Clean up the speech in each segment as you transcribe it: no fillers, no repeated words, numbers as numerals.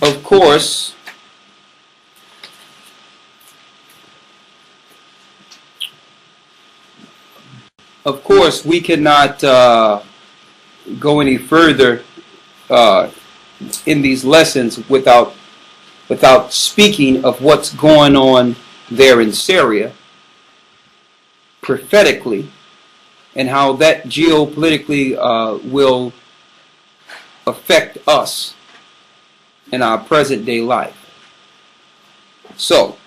of course, we cannot go any further in these lessons without speaking of what's going on there in Syria prophetically, and how that geopolitically will affect us in our present day life. So,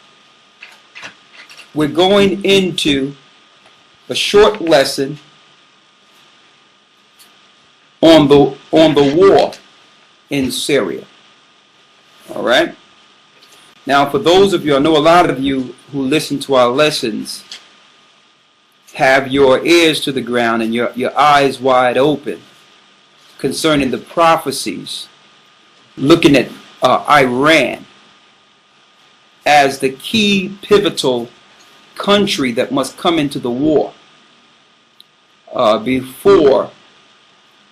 we're going into a short lesson on the war in Syria. All right. Now, for those of you, I know a lot of you who listen to our lessons have your ears to the ground and your eyes wide open concerning the prophecies, looking at Iran as the key pivotal country that must come into the war before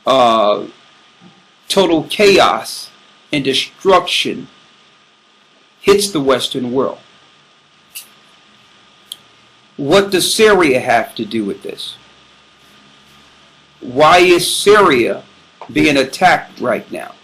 total chaos and destruction hits the Western world. What does Syria have to do with this? Why is Syria being attacked right now?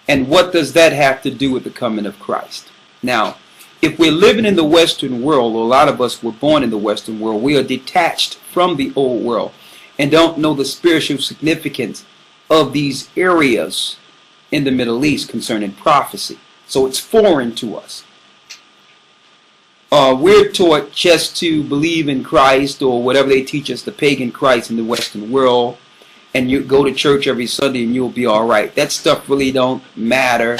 And what does that have to do with the coming of Christ? Now, if we're living in the Western world, or a lot of us were born in the Western world, we are detached from the old world and don't know the spiritual significance of these areas in the Middle East concerning prophecy. So it's foreign to us. We're taught just to believe in Christ, or whatever they teach us, the pagan Christ in the Western world, and you go to church every Sunday and you'll be all right. That stuff really don't matter.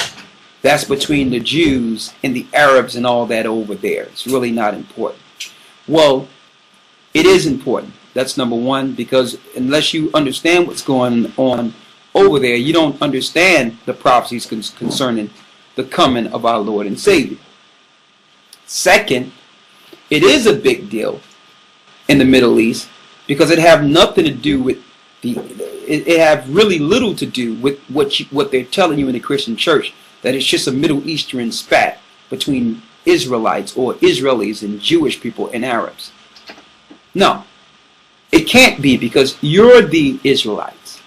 That's between the Jews and the Arabs and all that over there. It's really not important. Well, it is important. That's number one, because unless you understand what's going on over there, you don't understand the prophecies concerning the coming of our Lord and Savior. Second, it is a big deal in the Middle East because it have nothing to do with it have really little to do with what they're telling you in the Christian church, that it's just a Middle Eastern spat between Israelites or Israelis and Jewish people and Arabs. No, it can't be, because you're the Israelites.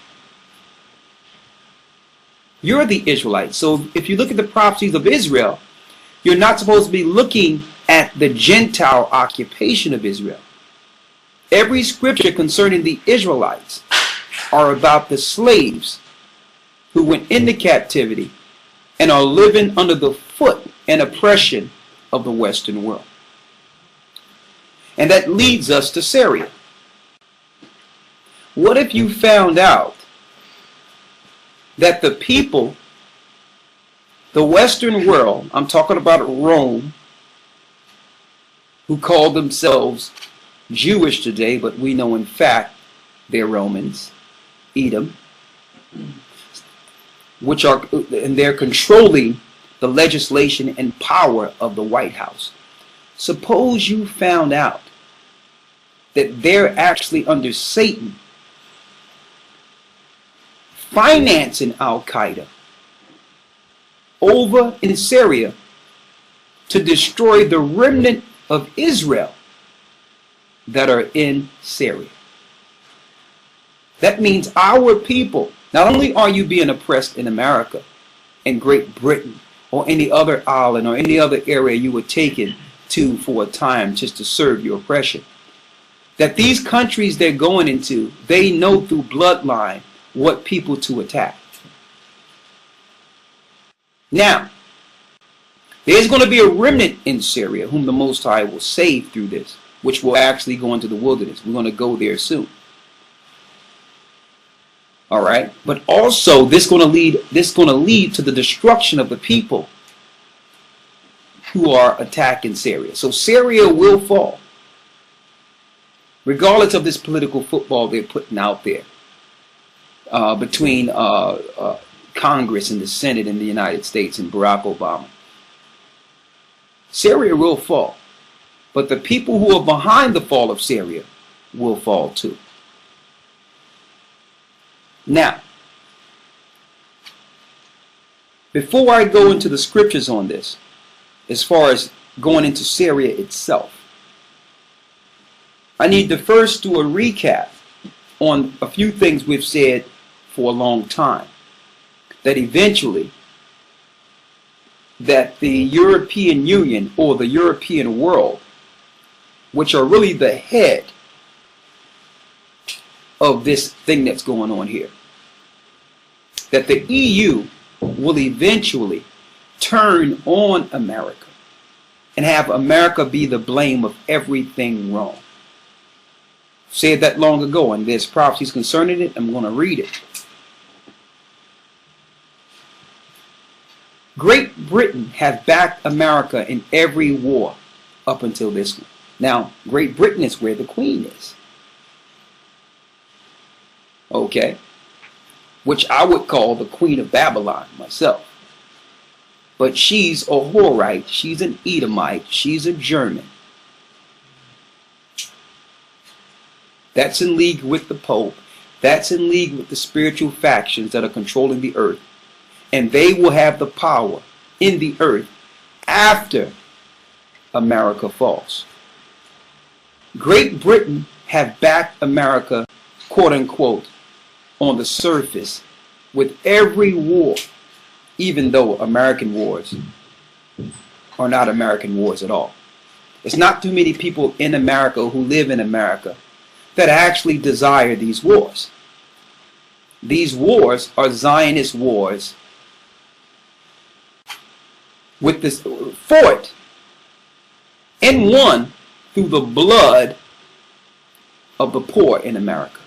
You're the Israelites. So if you look at the prophecies of Israel, you're not supposed to be looking at the Gentile occupation of Israel. Every scripture concerning the Israelites are about the slaves who went into captivity and are living under the foot and oppression of the Western world. And that leads us to Syria. What if you found out that the people, the Western world, I'm talking about Rome, who call themselves Jewish today, but we know in fact they're Romans, Edom, and they're controlling the legislation and power of the White House. Suppose you found out that they're actually under Satan, financing Al-Qaeda over in Syria to destroy the remnant of Israel that are in Syria. That means our people, not only are you being oppressed in America and Great Britain or any other island or any other area you were taken to for a time just to serve your oppression, that these countries they're going into, they know through bloodline what people to attack. Now, there's going to be a remnant in Syria whom the Most High will save through this, which will actually go into the wilderness. We're going to go there soon. All right, but also this going to lead to the destruction of the people who are attacking Syria. So Syria will fall, regardless of this political football they're putting out there between Congress and the Senate in the United States and Barack Obama. Syria will fall, but the people who are behind the fall of Syria will fall too. Now, Before I go into the scriptures on this, as far as going into Syria itself, I need to first do a recap on a few things we've said for a long time. That eventually, that the European Union or the European world, which are really the head of this thing that's going on here, that the EU will eventually turn on America and have America be the blame of everything wrong. Said that long ago, and there's prophecies concerning it. I'm going to read it. Great Britain have backed America in every war up until this one. Now, Great Britain is where the Queen is. Okay? Which I would call the Queen of Babylon myself. But she's a Horite, she's an Edomite, she's a German. That's in league with the Pope. That's in league with the spiritual factions that are controlling the earth. And they will have the power in the earth after America falls. Great Britain have backed America, quote unquote, on the surface with every war, even though American wars are not American wars at all. It's not too many people in America who live in America that actually desire these wars. These wars are Zionist wars with this fought and won through the blood of the poor in America.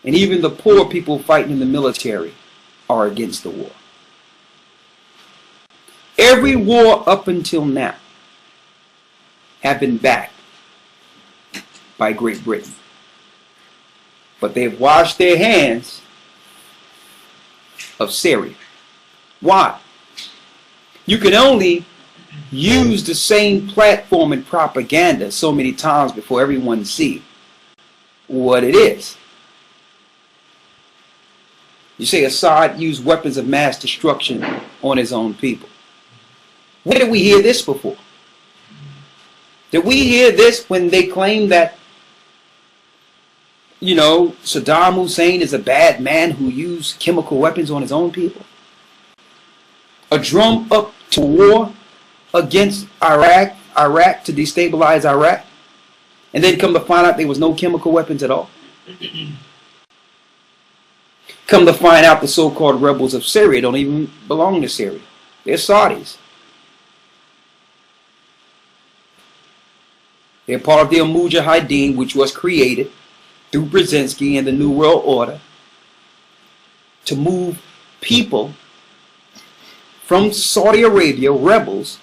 And even the poor people fighting in the military are against the war. Every war up until now have been backed by Great Britain. But they've washed their hands of Syria. Why? You can only use the same platform and propaganda so many times before everyone sees what it is. You say Assad used weapons of mass destruction on his own people. Where did we hear this before? Did we hear this when they claimed that, you know, Saddam Hussein is a bad man who used chemical weapons on his own people? A drum up to war against Iraq to destabilize Iraq, and then come to find out there was no chemical weapons at all? Come to find out the so-called rebels of Syria don't even belong to Syria. They're Saudis. They're part of the Mujahideen, which was created through Brzezinski and the New World Order to move people from Saudi Arabia, rebels,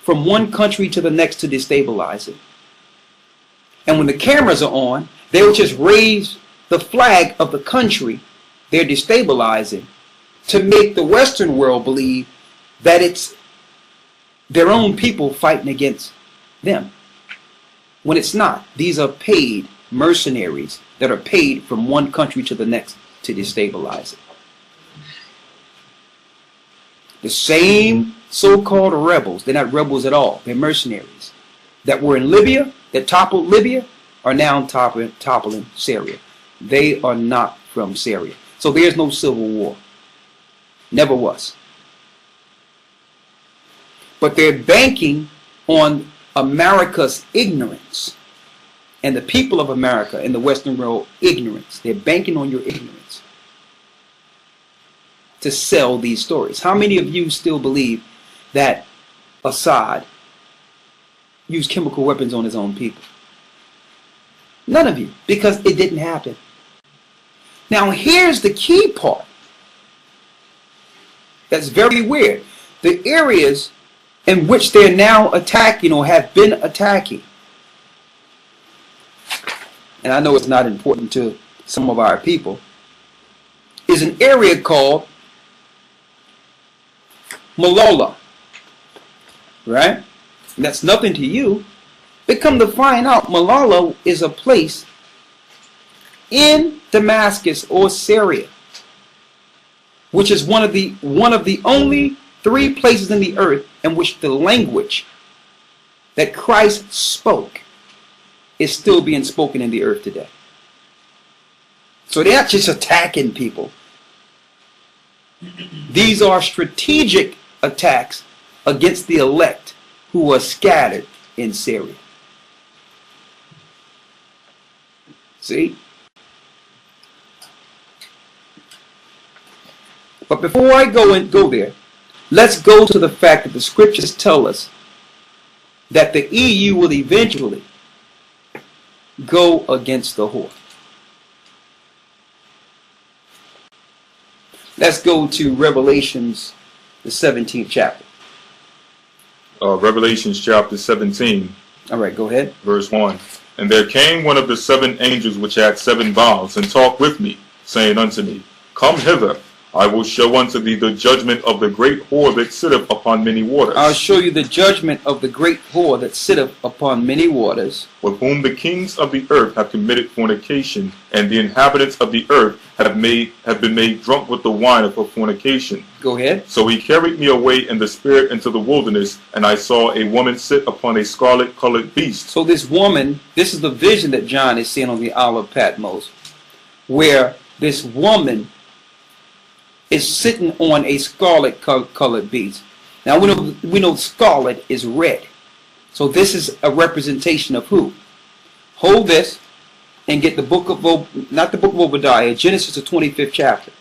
from one country to the next to destabilize it. And when the cameras are on, they'll just raise the flag of the country they're destabilizing to make the Western world believe that it's their own people fighting against them. When it's not. These are paid mercenaries that are paid from one country to the next to destabilize it. The same so-called rebels, they're not rebels at all, they're mercenaries, that were in Libya, that toppled Libya, are now toppling Syria. They are not from Syria. So there's no civil war. Never was. But they're banking on America's ignorance and the people of America in the Western world ignorance. They're banking on your ignorance to sell these stories. How many of you still believe that Assad used chemical weapons on his own people? None of you, because it didn't happen. Now here's the key part that's very weird. The areas in which they're now attacking or have been attacking, and I know it's not important to some of our people, is an area called Malala, right? And that's nothing to you. But come to find out, Malala is a place in Damascus or Syria. which is one of the only 3 places in the earth in which the language that Christ spoke is still being spoken in the earth today. So they're not just attacking people. These are strategic attacks against the elect who are scattered in Syria. See? But before I go there, let's go to the fact that the scriptures tell us that the EU will eventually go against the whore. Let's go to Revelations, the 17th chapter. Revelations chapter 17. All right, go ahead. Verse 1. And there came one of the 7 angels which had 7 vials, and talked with me, saying unto me, Come hither, I will show unto thee the judgment of the great whore that sitteth upon many waters. I'll show you the judgment of the great whore that sitteth upon many waters, with whom the kings of the earth have committed fornication, and the inhabitants of the earth have been made drunk with the wine of her fornication. Go ahead. So he carried me away in the spirit into the wilderness, and I saw a woman sit upon a scarlet-colored beast. So this woman, this is the vision that John is seeing on the Isle of Patmos, where this woman is sitting on a scarlet-colored beast. Now we know scarlet is red. So this is a representation of who? Hold this and get the book of, not the book of Obadiah, Genesis the 25th chapter.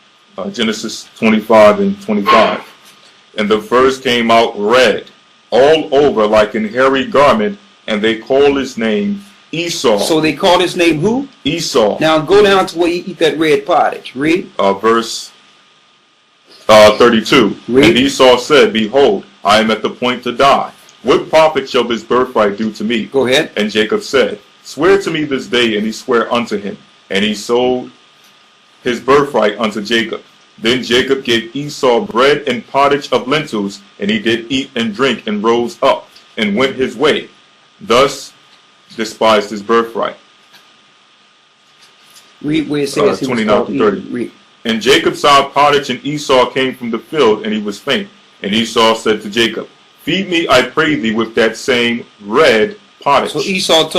Genesis 25 and 25. And the first came out red, all over like an hairy garment, and they called his name Esau. So they called his name who? Esau. Now go down to where you eat that red pottage. Read. Verse 32. Read. And Esau said, Behold, I am at the point to die. What profit shall this birthright do to me? Go ahead. And Jacob said, Swear to me this day. And he sware unto him. And he sold his birthright unto Jacob. Then Jacob gave Esau bread and pottage of lentils, and he did eat and drink, and rose up, and went his way. Thus despised his birthright. Read where it says 29 to 30. Read. And Jacob saw pottage, and Esau came from the field, and he was faint. And Esau said to Jacob, Feed me, I pray thee, with that same red pottage. So Esau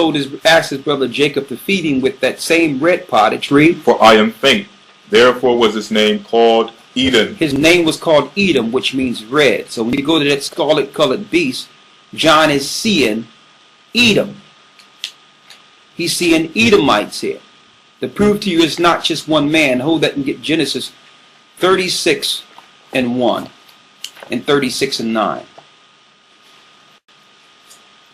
asked his brother Jacob to feed him with that same red pottage. Read. For I am faint. Therefore was his name called Edom. His name was called Edom, which means red. So when you go to that scarlet-colored beast, John is seeing Edom. He's seeing Edomites here. To prove to you it's not just one man. Hold that and get Genesis 36 and 1 and 36 and 9.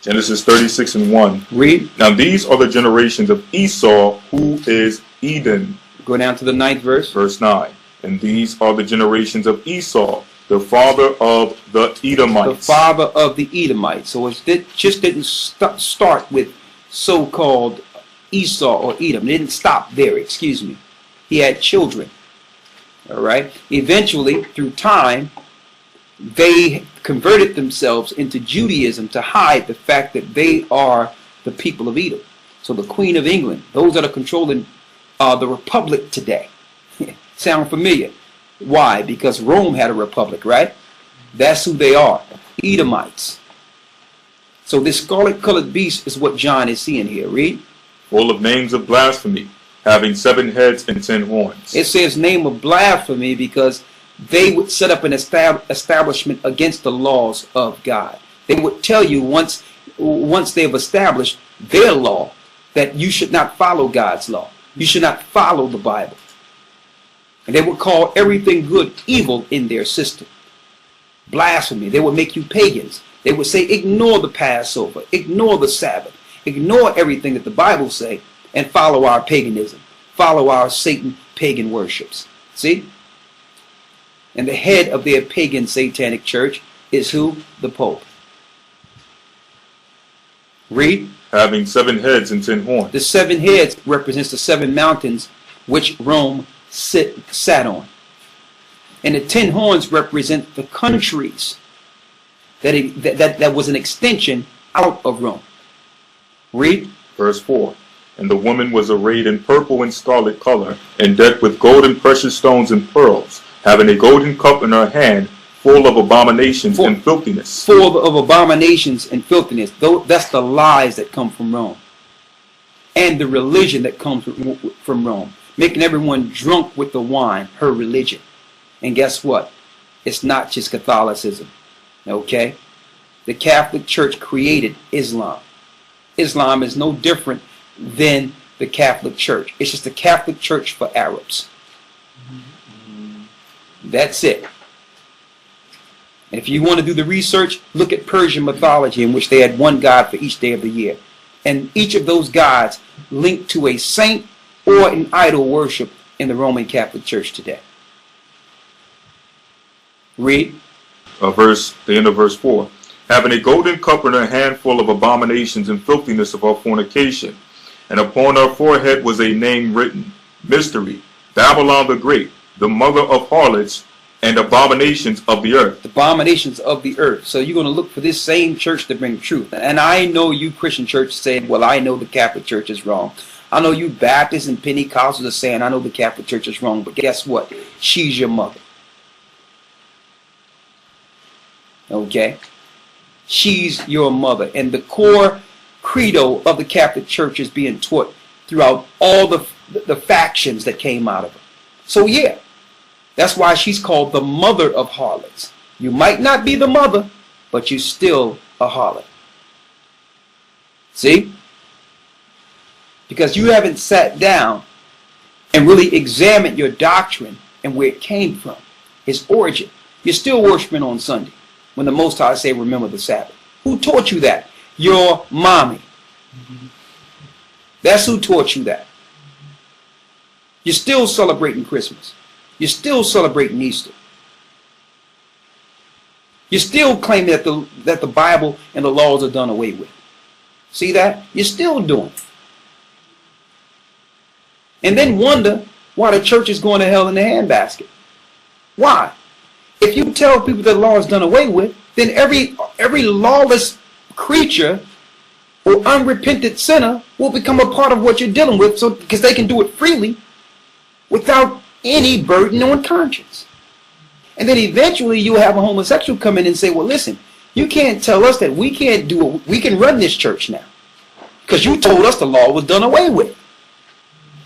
Genesis 36 and 1. Read. Now these are the generations of Esau, who is Edom. Go down to the 9th verse. Verse 9. And these are the generations of Esau, the father of the Edomites. The father of the Edomites. So it just didn't start with so-called Esau or Edom. It didn't stop there, excuse me. He had children. All right. Eventually, through time, they converted themselves into Judaism to hide the fact that they are the people of Edom. So the Queen of England, those that are controlling the republic today. Sound familiar? Why? Because Rome had a republic, right? That's who they are. Edomites. So this scarlet-colored beast is what John is seeing here. Read. Full of names of blasphemy, having 7 heads and 10 horns. It says name of blasphemy because they would set up an establishment against the laws of God. They would tell you once they've established their law that you should not follow God's law. You should not follow the Bible. And they would call everything good evil in their system. Blasphemy. They would make you pagans. They would say ignore the Passover, ignore the Sabbath, ignore everything that the Bible say, and follow our paganism, follow our Satan pagan worships. See? And the head of their pagan satanic church is who? The Pope. Read. Having 7 heads and 10 horns. The 7 heads represents the 7 mountains which Rome sat on. And the 10 horns represent the countries that was an extension out of Rome. Read. Verse 4. And the woman was arrayed in purple and scarlet color, and decked with gold and precious stones and pearls, having a golden cup in her hand, full of abominations Full- and filthiness. Full of abominations and filthiness. That's the lies that come from Rome. And the religion that comes from Rome. Making everyone drunk with the wine, her religion. And guess what? It's not just Catholicism. Okay? The Catholic Church created Islam. Islam is no different than the Catholic Church. It's just the Catholic Church for Arabs. That's it. And if you want to do the research, look at Persian mythology, in which they had one god for each day of the year. And each of those gods linked to a saint or an idol worship in the Roman Catholic Church today. Read. The end of verse 4. Having a golden cup in her hand, full of abominations and filthiness of her fornication. And upon her forehead was a name written, Mystery, Babylon the Great, the mother of harlots and abominations of the earth. Abominations of the earth. So you're going to look for this same church to bring truth. And I know you Christian church saying, well, I know the Catholic Church is wrong. I know you Baptists and Pentecostals are saying, I know the Catholic Church is wrong. But guess what? She's your mother. Okay? She's your mother. And the core credo of the Catholic Church is being taught throughout all the factions that came out of it. So yeah, that's why she's called the mother of harlots. You might not be the mother, but you're still a harlot. See? Because you haven't sat down and really examined your doctrine and where it came from, its origin. You're still worshiping on Sunday when the Most High say, remember the Sabbath. Who taught you that? Your mommy. That's who taught you that. You're still celebrating Christmas. You're still celebrating Easter. You're still claiming that the Bible and the laws are done away with. See that? You're still doing it. And then wonder why the church is going to hell in the handbasket. Why? If you tell people that the law is done away with, then every lawless creature or unrepentant sinner will become a part of what you're dealing with, so because they can do it freely without any burden on conscience. And then eventually you'll have a homosexual come in and say, well, listen, you can't tell us that we can't do it. We can run this church now because you told us the law was done away with.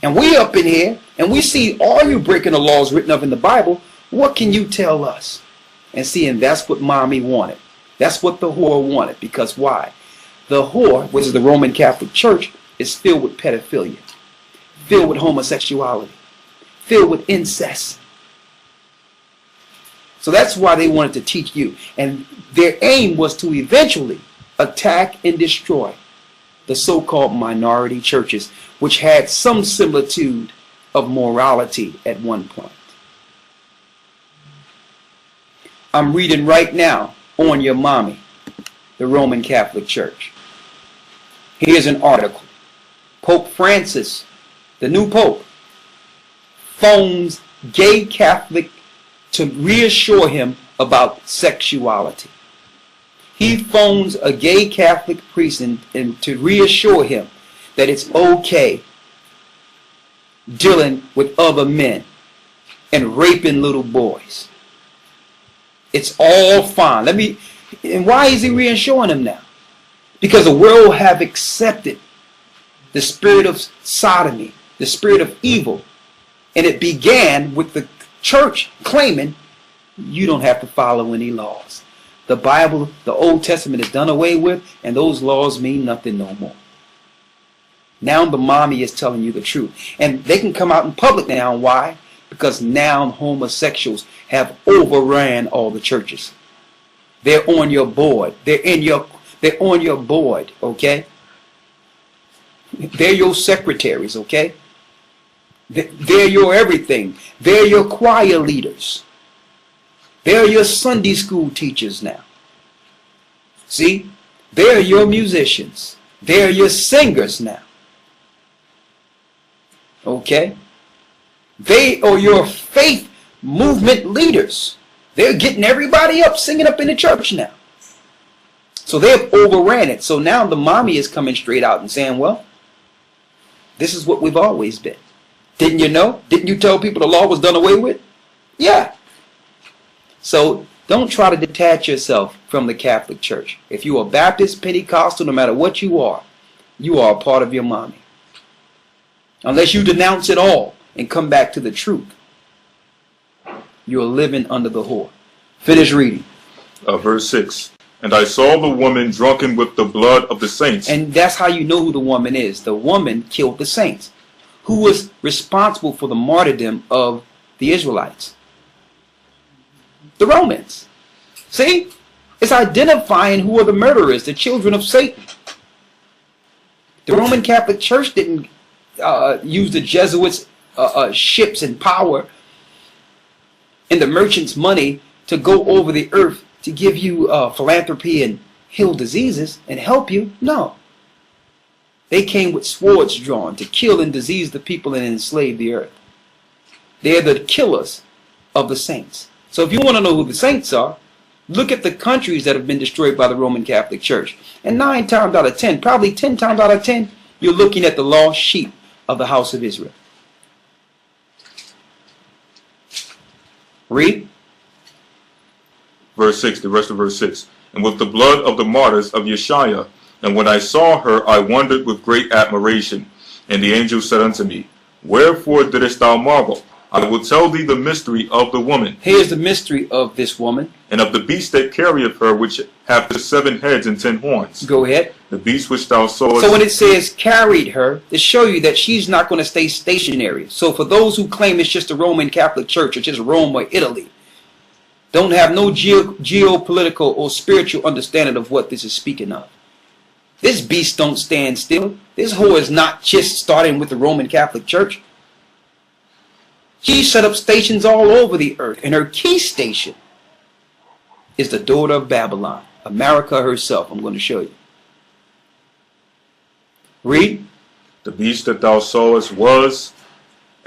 And we up in here and we see all you breaking the laws written up in the Bible. What can you tell us? And see, and that's what mommy wanted. That's what the whore wanted. Because why? The whore, which is the Roman Catholic Church, is filled with pedophilia, filled with homosexuality, filled with incest. So that's why they wanted to teach you. And their aim was to eventually attack and destroy the so-called minority churches, which had some similitude of morality at one point. I'm reading right now on your mommy, the Roman Catholic Church. Here's an article. Pope Francis, the new Pope, phones gay Catholic to reassure him about sexuality. He phones a gay Catholic priest and to reassure him that it's okay dealing with other men and raping little boys. It's all fine. And why is he reassuring him now? Because the world have accepted the spirit of sodomy, the spirit of evil. And it began with the church claiming you don't have to follow any laws. The Bible, the Old Testament is done away with, and those laws mean nothing no more. Now the mommy is telling you the truth. And they can come out in public now. Why? Because now homosexuals have overran all the churches. They're on your board. They're on your board, okay? They're your secretaries, okay? They're your everything. They're your choir leaders. They're your Sunday school teachers now. See? They're your musicians. They're your singers now. Okay? They are your faith movement leaders. They're getting everybody up, singing up in the church now. So they've overran it. So now the mommy is coming straight out and saying, well, this is what we've always been. Didn't you know? Didn't you tell people the law was done away with? Yeah. So don't try to detach yourself from the Catholic Church. If you are Baptist, Pentecostal, no matter what you are a part of your mommy. Unless you denounce it all and come back to the truth, you are living under the whore. Finish reading. Verse 6. And I saw the woman drunken with the blood of the saints. And that's how you know who the woman is. The woman killed the saints. Who was responsible for the martyrdom of the Israelites? The Romans. See? It's identifying who are the murderers, the children of Satan. The Roman Catholic Church didn't use the Jesuits' ships and power and the merchants' money to go over the earth to give you philanthropy and heal diseases and help you. No. They came with swords drawn to kill and disease the people and enslave the earth. They're the killers of the saints. So if you want to know who the saints are, look at the countries that have been destroyed by the Roman Catholic Church. And 9 times out of 10, probably 10 times out of 10, you're looking at the lost sheep of the house of Israel. Read. Verse 6, the rest of verse 6. And with the blood of the martyrs of Yeshua, and when I saw her, I wondered with great admiration. And the angel said unto me, Wherefore didst thou marvel? I will tell thee the mystery of the woman. Here's the mystery of this woman. And of the beast that carrieth her, which hath the 7 heads and 10 horns. Go ahead. The beast which thou sawest. So when it says carried her, to show you that she's not going to stay stationary. So for those who claim it's just the Roman Catholic Church or just Rome or Italy, don't have no geopolitical or spiritual understanding of what this is speaking of. This beast don't stand still. This whore is not just starting with the Roman Catholic Church. She set up stations all over the earth, and her key station is the daughter of Babylon, America herself. I'm going to show you. Read. The beast that thou sawest was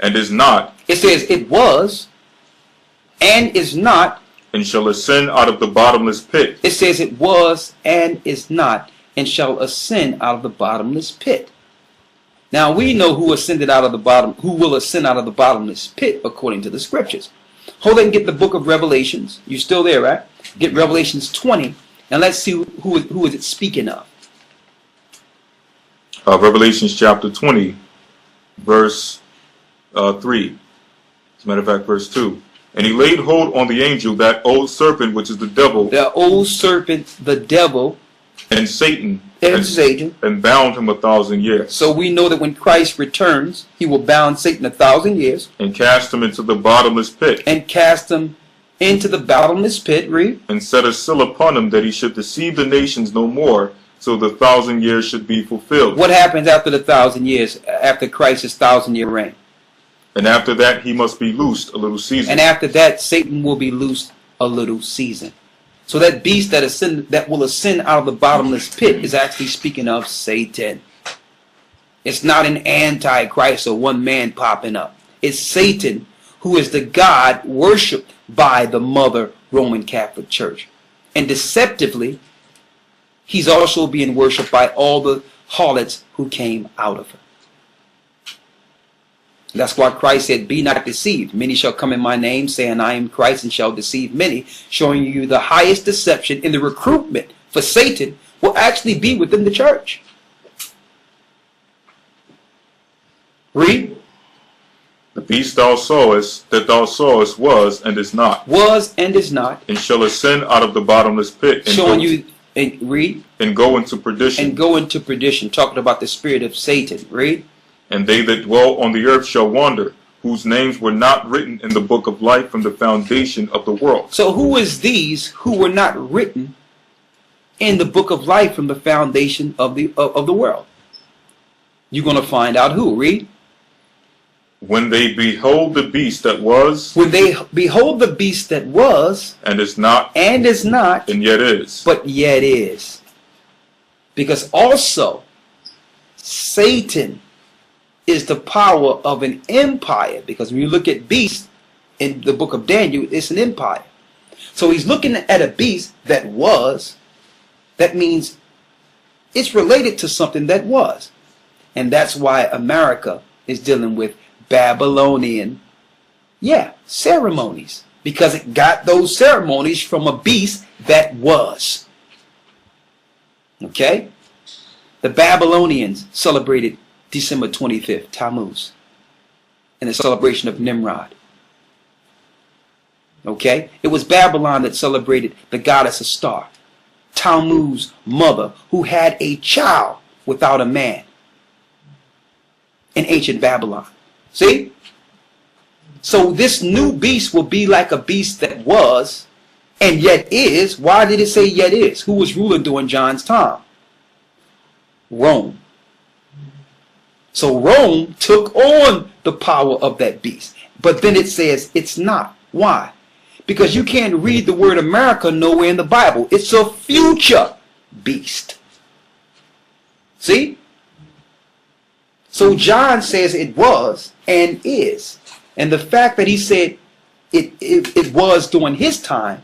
and is not. It says it was and is not. And shall ascend out of the bottomless pit. It says it was and is not, and shall ascend out of the bottomless pit. Now we know who ascended out of the bottom, who will ascend out of the bottomless pit according to the scriptures. Hold on and get the book of Revelations. You're still there, right? Get Revelations 20, and let's see who is it speaking of. Revelations chapter 20, verse 3. As a matter of fact, verse 2. And he laid hold on the angel, that old serpent, which is the devil. The old serpent, the devil. And Satan. And Satan. And bound him 1,000 years. So we know that when Christ returns, he will bound Satan 1,000 years. And cast him into the bottomless pit. And cast him into the bottomless pit. Read. And set a seal upon him, that he should deceive the nations no more, so the 1,000 years should be fulfilled. What happens after the 1,000 years, after Christ's 1,000-year reign? And after that he must be loosed a little season. And after that Satan will be loosed a little season. So that beast that will ascend out of the bottomless pit is actually speaking of Satan. It's not an antichrist or one man popping up. It's Satan, who is the God worshipped by the mother Roman Catholic Church. And deceptively, he's also being worshipped by all the harlots who came out of her. That's why Christ said, be not deceived. Many shall come in my name, saying, I am Christ, and shall deceive many, showing you the highest deception in the recruitment for Satan will actually be within the church. Read. The beast that thou sawest was and is not. Was and is not. And shall ascend out of the bottomless pit. And showing you, and read. And go into perdition. And go into perdition. Talking about the spirit of Satan. Read. And they that dwell on the earth shall wander, whose names were not written in the book of life from the foundation of the world. So who is these who were not written in the book of life from the foundation of the world? You're going to find out who. Read. When they behold the beast that was. When they behold the beast that was. And is not. And is not. And yet is. But yet is. Because also Satan is the power of an empire, because when you look at beast in the book of Daniel, it's an empire. So he's looking at a beast that was, that means it's related to something that was. And that's why America is dealing with Babylonian, ceremonies. because it got those ceremonies from a beast that was. Okay? The Babylonians celebrated December 25th, Tammuz, in the celebration of Nimrod. Okay? It was Babylon that celebrated the goddess Star, Tammuz's mother, who had a child without a man in ancient Babylon. See? So this new beast will be like a beast that was and yet is. Why did it say yet is? Who was ruling during John's time? Rome. So Rome took on the power of that beast. But then it says it's not. Why? Because you can't read the word America nowhere in the Bible. It's a future beast. See? So John says it was and is. And the fact that he said it was during his time,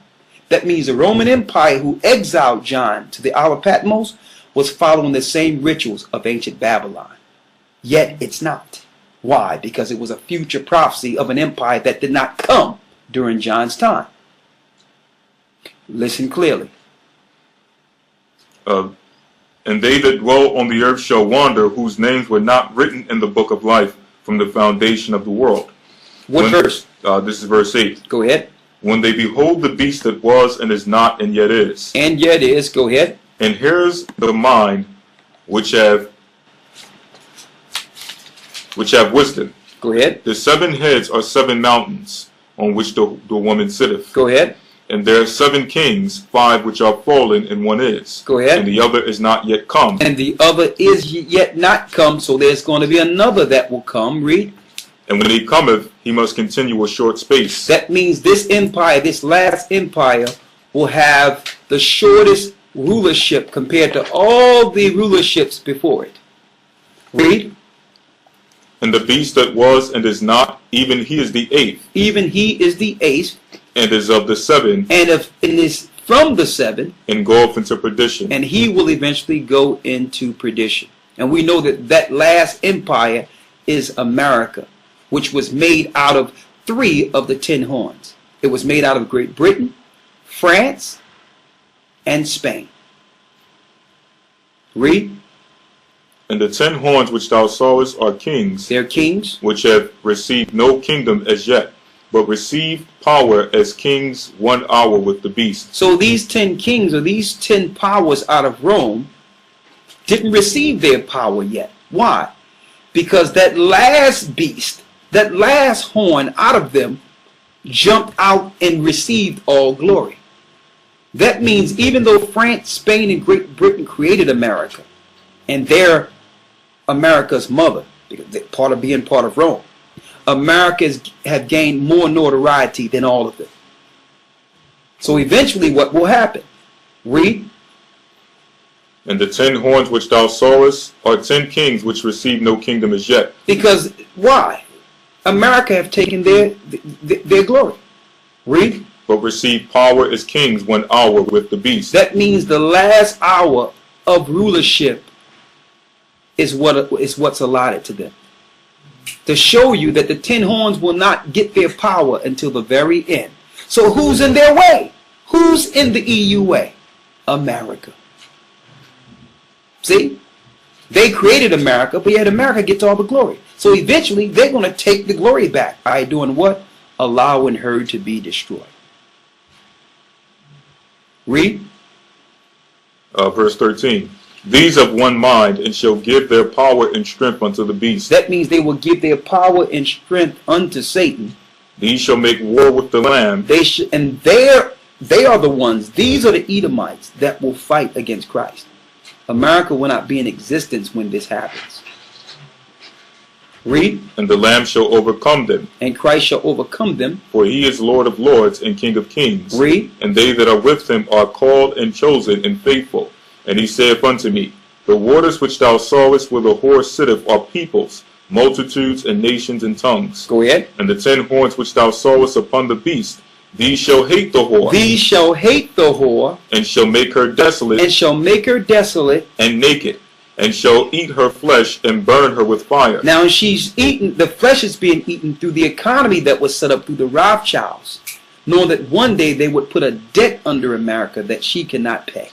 that means the Roman Empire who exiled John to the Isle of Patmos was following the same rituals of ancient Babylon. Yet it's not. Why? Because it was a future prophecy of an empire that did not come during John's time. Listen clearly. And they that dwell on the earth shall wander, whose names were not written in the book of life from the foundation of the world. What verse? This is verse 8. Go ahead. When they behold the beast that was and is not and yet is. And yet is. Go ahead. And here's the mind which have wisdom. Go ahead. The 7 heads are 7 mountains on which the woman sitteth. Go ahead. And there are 7 kings, 5 which are fallen, and 1 is. Go ahead. And the other is not yet come. And the other is yet not come, so there's going to be another that will come. Read. And when he cometh, he must continue a short space. That means this empire, this last empire, will have the shortest rulership compared to all the rulerships before it. Read. And the beast that was and is not, even he is the 8th. Even he is the 8th. And is of the 7. And is from the 7. And goeth into perdition. And he will eventually go into perdition. And we know that that last empire is America, which was made out of 3 of the 10 horns. It was made out of Great Britain, France, and Spain. Read. And the 10 horns which thou sawest are kings. They're kings. Which have received no kingdom as yet, but received power as kings 1 hour with the beast. So these 10 kings, or these 10 powers out of Rome, didn't receive their power yet. Why? Because that last beast, that last horn out of them, jumped out and received all glory. That means even though France, Spain, and Great Britain created America, and they're America's mother, because they're part of being part of Rome, Americans have gained more notoriety than all of them. So eventually what will happen? Read. And the 10 horns which thou sawest are 10 kings which receive no kingdom as yet. Because why? America have taken their glory. Read. But receive power as kings 1 hour with the beast. That means the last hour of rulership is what's allotted to them. To show you that the 10 horns will not get their power until the very end. So who's in their way? Who's in the EU way? America. See? They created America, but yet America gets all the glory. So eventually they're going to take the glory back by doing what? Allowing her to be destroyed. Read. Verse 13. These have one mind, and shall give their power and strength unto the beast. That means they will give their power and strength unto Satan. These shall make war with the Lamb. They are the ones, these are the Edomites that will fight against Christ. America will not be in existence when this happens. Read. And the Lamb shall overcome them. And Christ shall overcome them. For he is Lord of lords and King of kings. Read. And they that are with him are called and chosen and faithful. And he saith unto me, the waters which thou sawest where the horse sitteth are peoples, multitudes, and nations, and tongues. Go ahead. And the 10 horns which thou sawest upon the beast, these shall hate the whore. These shall hate the whore. And shall make her desolate. And shall make her desolate. And naked. And shall eat her flesh and burn her with fire. Now she's eaten, the flesh is being eaten through the economy that was set up through the Rothschilds. knowing that one day they would put a debt under America that she cannot pay.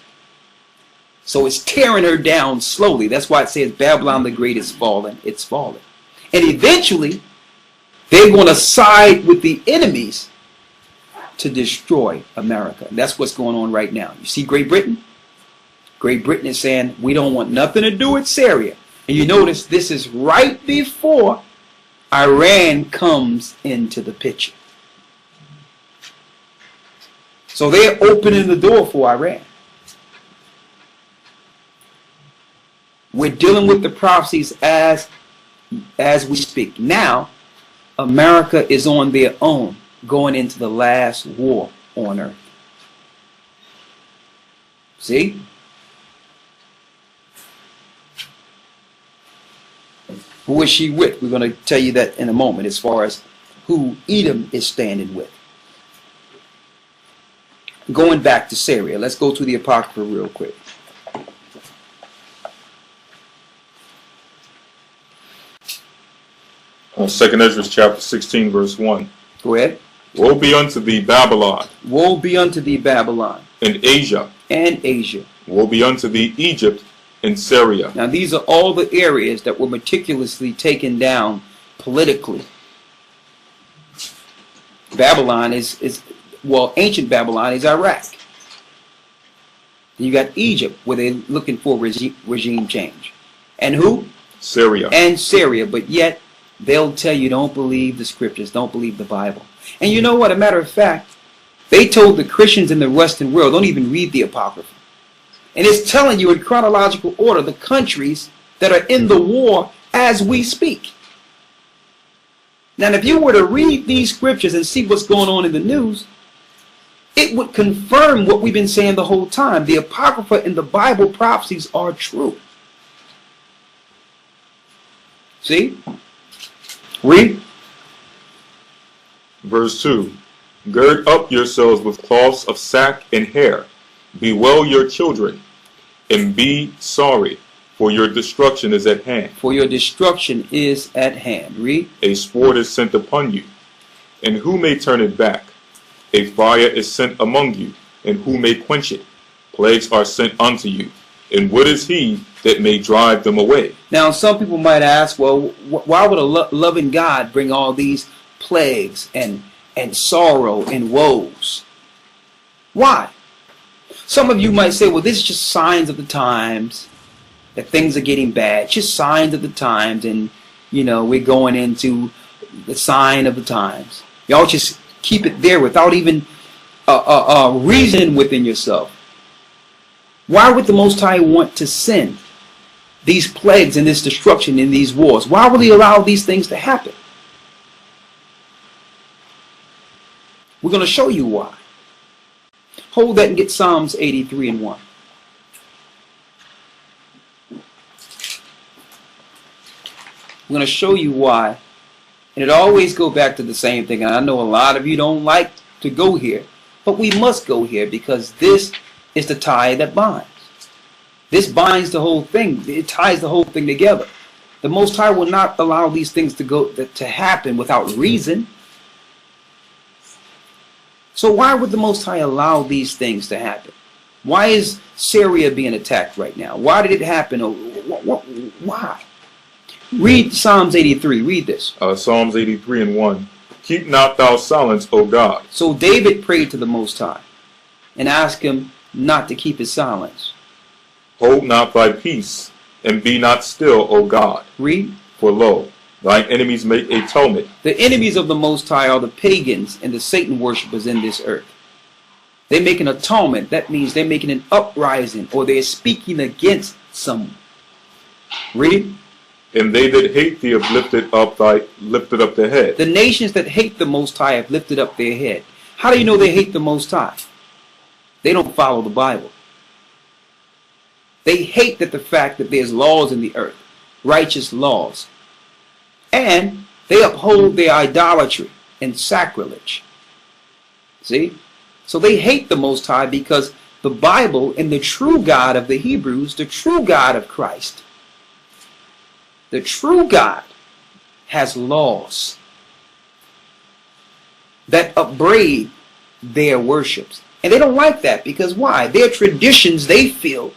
So it's tearing her down slowly. That's why it says Babylon the Great is fallen. It's fallen. And eventually, they're going to side with the enemies to destroy America. And that's what's going on right now. You see Great Britain? Great Britain is saying, we don't want nothing to do with Syria. And you notice this is right before Iran comes into the picture. So they're opening the door for Iran. We're dealing with the prophecies as we speak. Now, America is on their own, going into the last war on earth. See? Who is she with? We're going to tell you that in a moment as far as who Edom is standing with. Going back to Syria, let's go to the Apocrypha real quick. Second Ezra chapter 16 verse 1. Go ahead. Woe be unto thee, Babylon. Woe be unto thee, Babylon. And Asia. And Asia. Woe be unto thee, Egypt and Syria. Now these are all the areas that were meticulously taken down politically. Babylon well, ancient Babylon is Iraq. You got Egypt, where they're looking for regime change. And who? Syria. And Syria. But yet, they'll tell you, don't believe the scriptures, don't believe the Bible. And you know what? A matter of fact, they told the Christians in the Western world, don't even read the Apocrypha. And it's telling you in chronological order the countries that are in the war as we speak. Now, if you were to read these scriptures and see what's going on in the news, it would confirm what we've been saying the whole time. The Apocrypha and the Bible prophecies are true. See? Read. Verse 2. Gird up yourselves with cloths of sack and hair. Bewail your children, and be sorry, for your destruction is at hand. For your destruction is at hand. Read. A sword is sent upon you, and who may turn it back? A fire is sent among you, and who may quench it? Plagues are sent unto you, and what is he that may drive them away? Now, some people might ask, well, why would a loving God bring all these plagues and sorrow and woes? Why? Some of you might say, well, this is just signs of the times, that things are getting bad. Just signs of the times, and, you know, we're going into the sign of the times. Y'all just keep it there without even reasoning within yourself. Why would the Most High want to send these plagues and this destruction in these wars? Why would he allow these things to happen? We're going to show you why. Hold that and get Psalms 83 and 1. We're going to show you why. And it always go back to the same thing. And I know a lot of you don't like to go here, but we must go here because this is the tie that binds. This binds the whole thing. It ties the whole thing together. The Most High will not allow these things to happen without reason. So why would the Most High allow these things to happen? Why is Syria being attacked right now? Why did it happen? Why? Read Psalms 83. Read this. Psalms 83 and 1. Keep not thou silence, O God. So David prayed to the Most High and asked him not to keep his silence. Hold not thy peace, and be not still, O God. Read. For lo, thine enemies make a tumult. The enemies of the Most High are the pagans and the Satan worshippers in this earth. They're making a tumult. That means they're making an uprising, or they're speaking against someone. Read. And they that hate thee have lifted up their head. The nations that hate the Most High have lifted up their head. How do you know they hate the Most High? They don't follow the Bible. They hate the fact that there's laws in the earth, righteous laws. And they uphold their idolatry and sacrilege. See? So they hate the Most High because the Bible and the true God of the Hebrews, the true God of Christ, the true God has laws that upbraid their worships. And they don't like that because why? Their traditions, they feel,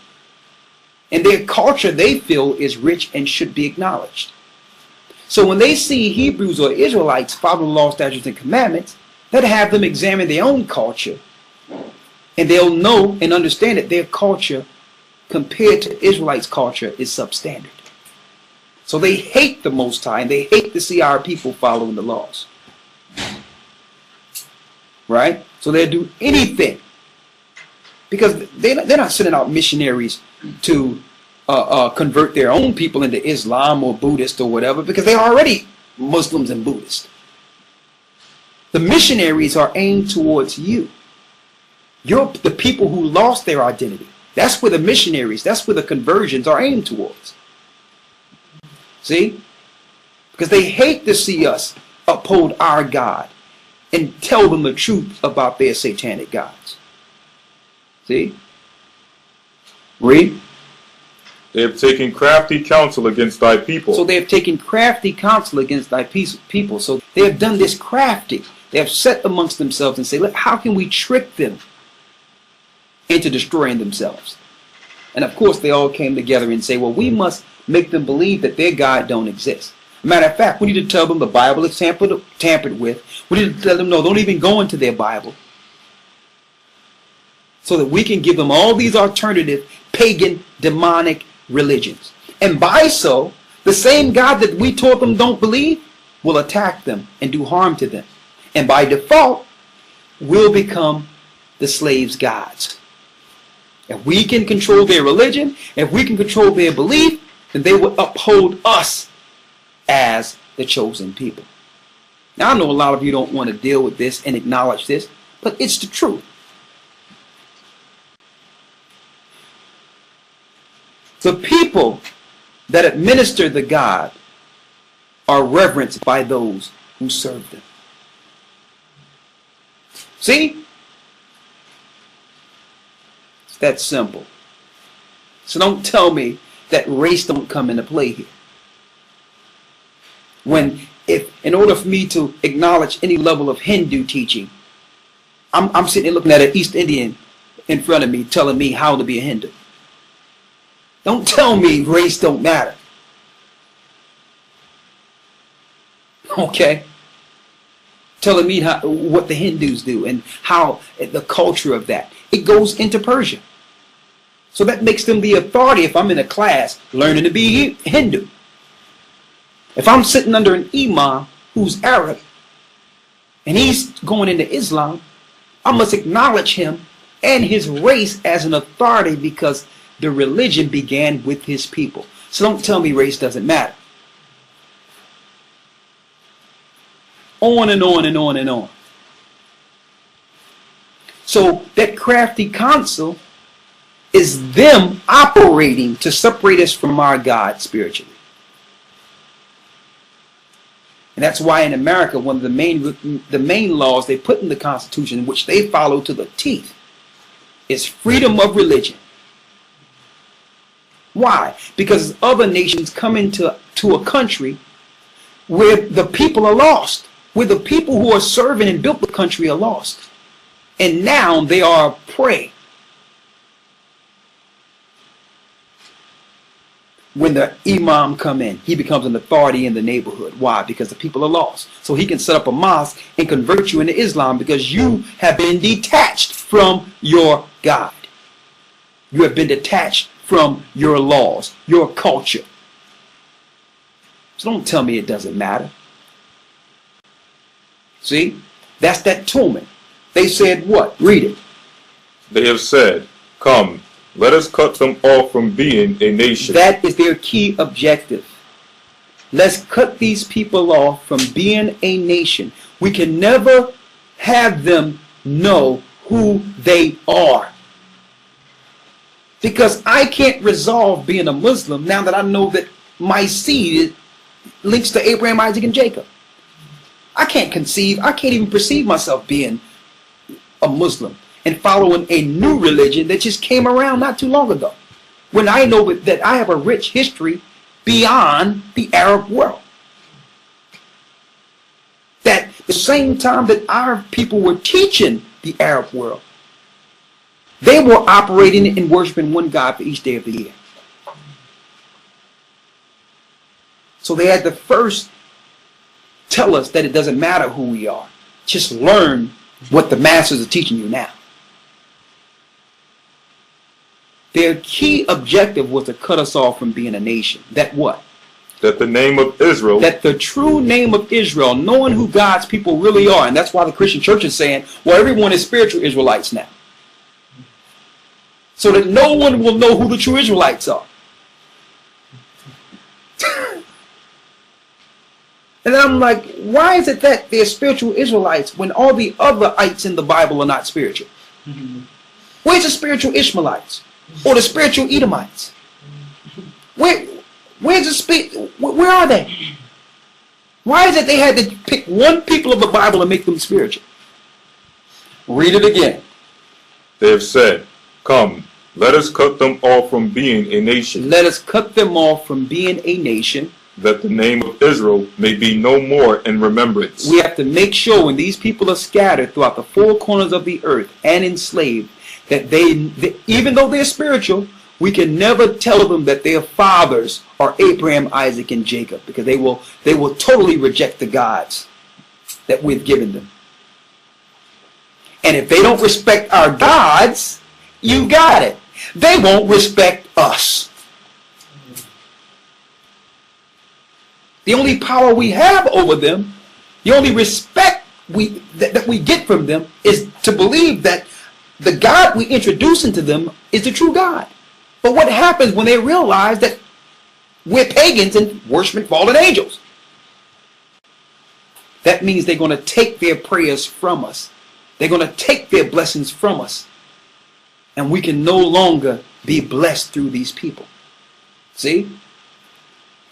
and their culture, they feel, is rich and should be acknowledged. So when they see Hebrews or Israelites following law, statutes, and commandments, that have them examine their own culture, and they'll know and understand that their culture compared to Israelites' culture is substandard. So they hate the Most High, and they hate to see our people following the laws. Right? So they'll do anything, because they're not sending out missionaries to convert their own people into Islam or Buddhist or whatever, because they're already Muslims and Buddhists. The missionaries are aimed towards you. You're the people who lost their identity. That's where the missionaries, that's where the conversions are aimed towards. See? Because they hate to see us uphold our God and tell them the truth about their satanic gods. See? Read. They have taken crafty counsel against thy people. So they have taken crafty counsel against thy people. So they have done this crafty. They have set amongst themselves and say, look, how can we trick them into destroying themselves? And of course they all came together and say, well, we must make them believe that their God don't exist. Matter of fact, we need to tell them the Bible is tampered with. We need to tell them, no, don't even go into their Bible. So that we can give them all these alternative pagan, demonic religions. And by so, the same God that we taught them don't believe will attack them and do harm to them. And by default, we'll become the slaves' gods. If we can control their religion, if we can control their belief, then they will uphold us as the chosen people. Now, I know a lot of you don't want to deal with this and acknowledge this, but it's the truth. The people that administer the God are reverenced by those who serve them. See? It's that simple. So don't tell me that race don't come into play here. When, if in order for me to acknowledge any level of Hindu teaching, I'm sitting there looking at an East Indian in front of me telling me how to be a Hindu. Don't tell me race don't matter. Okay? Telling me what the Hindus do and how the culture of that. It goes into Persia. So that makes them the authority if I'm in a class learning to be Hindu. If I'm sitting under an imam who's Arab and he's going into Islam, I must acknowledge him and his race as an authority because the religion began with his people. So don't tell me race doesn't matter. On and on and on and on. So that crafty counsel is them operating to separate us from our God spiritually. And that's why in America, one of the main laws they put in the Constitution, which they follow to the teeth, is freedom of religion. Why? Because other nations come into a country where the people are lost, where the people who are serving and built the country are lost. And now they are a prey. When the imam come in, he becomes an authority in the neighborhood. Why? Because the people are lost. So he can set up a mosque and convert you into Islam because you have been detached from your God. You have been detached from your laws, your culture. So don't tell me it doesn't matter. See? That's that tumult. They said what? Read it. They have said, come, let us cut them off from being a nation. That is their key objective. Let's cut these people off from being a nation. We can never have them know who they are. Because I can't resolve being a Muslim now that I know that my seed links to Abraham, Isaac, and Jacob. I can't even perceive myself being a Muslim and following a new religion that just came around not too long ago. When I know that I have a rich history beyond the Arab world. That the same time that our people were teaching the Arab world. They were operating and worshiping one God for each day of the year. So they had to first tell us that it doesn't matter who we are. Just learn what the masters are teaching you now. Their key objective was to cut us off from being a nation. That what? That the name of Israel. That the true name of Israel, knowing who God's people really are. And that's why the Christian church is saying, well, everyone is spiritual Israelites now. So that no one will know who the true Israelites are. And then I'm like, why is it that they're spiritual Israelites when all the other ites in the Bible are not spiritual? Where's the spiritual Ishmaelites? Or the spiritual Edomites? Where are they? Why is it they had to pick one people of the Bible and make them spiritual? Read it again. They have said, come, let us cut them off from being a nation. Let us cut them off from being a nation. That the name of Israel may be no more in remembrance. We have to make sure when these people are scattered throughout the four corners of the earth and enslaved, that they even though they're spiritual, we can never tell them that their fathers are Abraham, Isaac, and Jacob, because they will totally reject the gods that we've given them. And if they don't respect our gods, you got it. They won't respect us. The only power we have over them, the only respect that we get from them is to believe that the God we introduce into them is the true God. But what happens when they realize that we're pagans and worshiping fallen angels? That means they're going to take their prayers from us. They're going to take their blessings from us. And we can no longer be blessed through these people. See?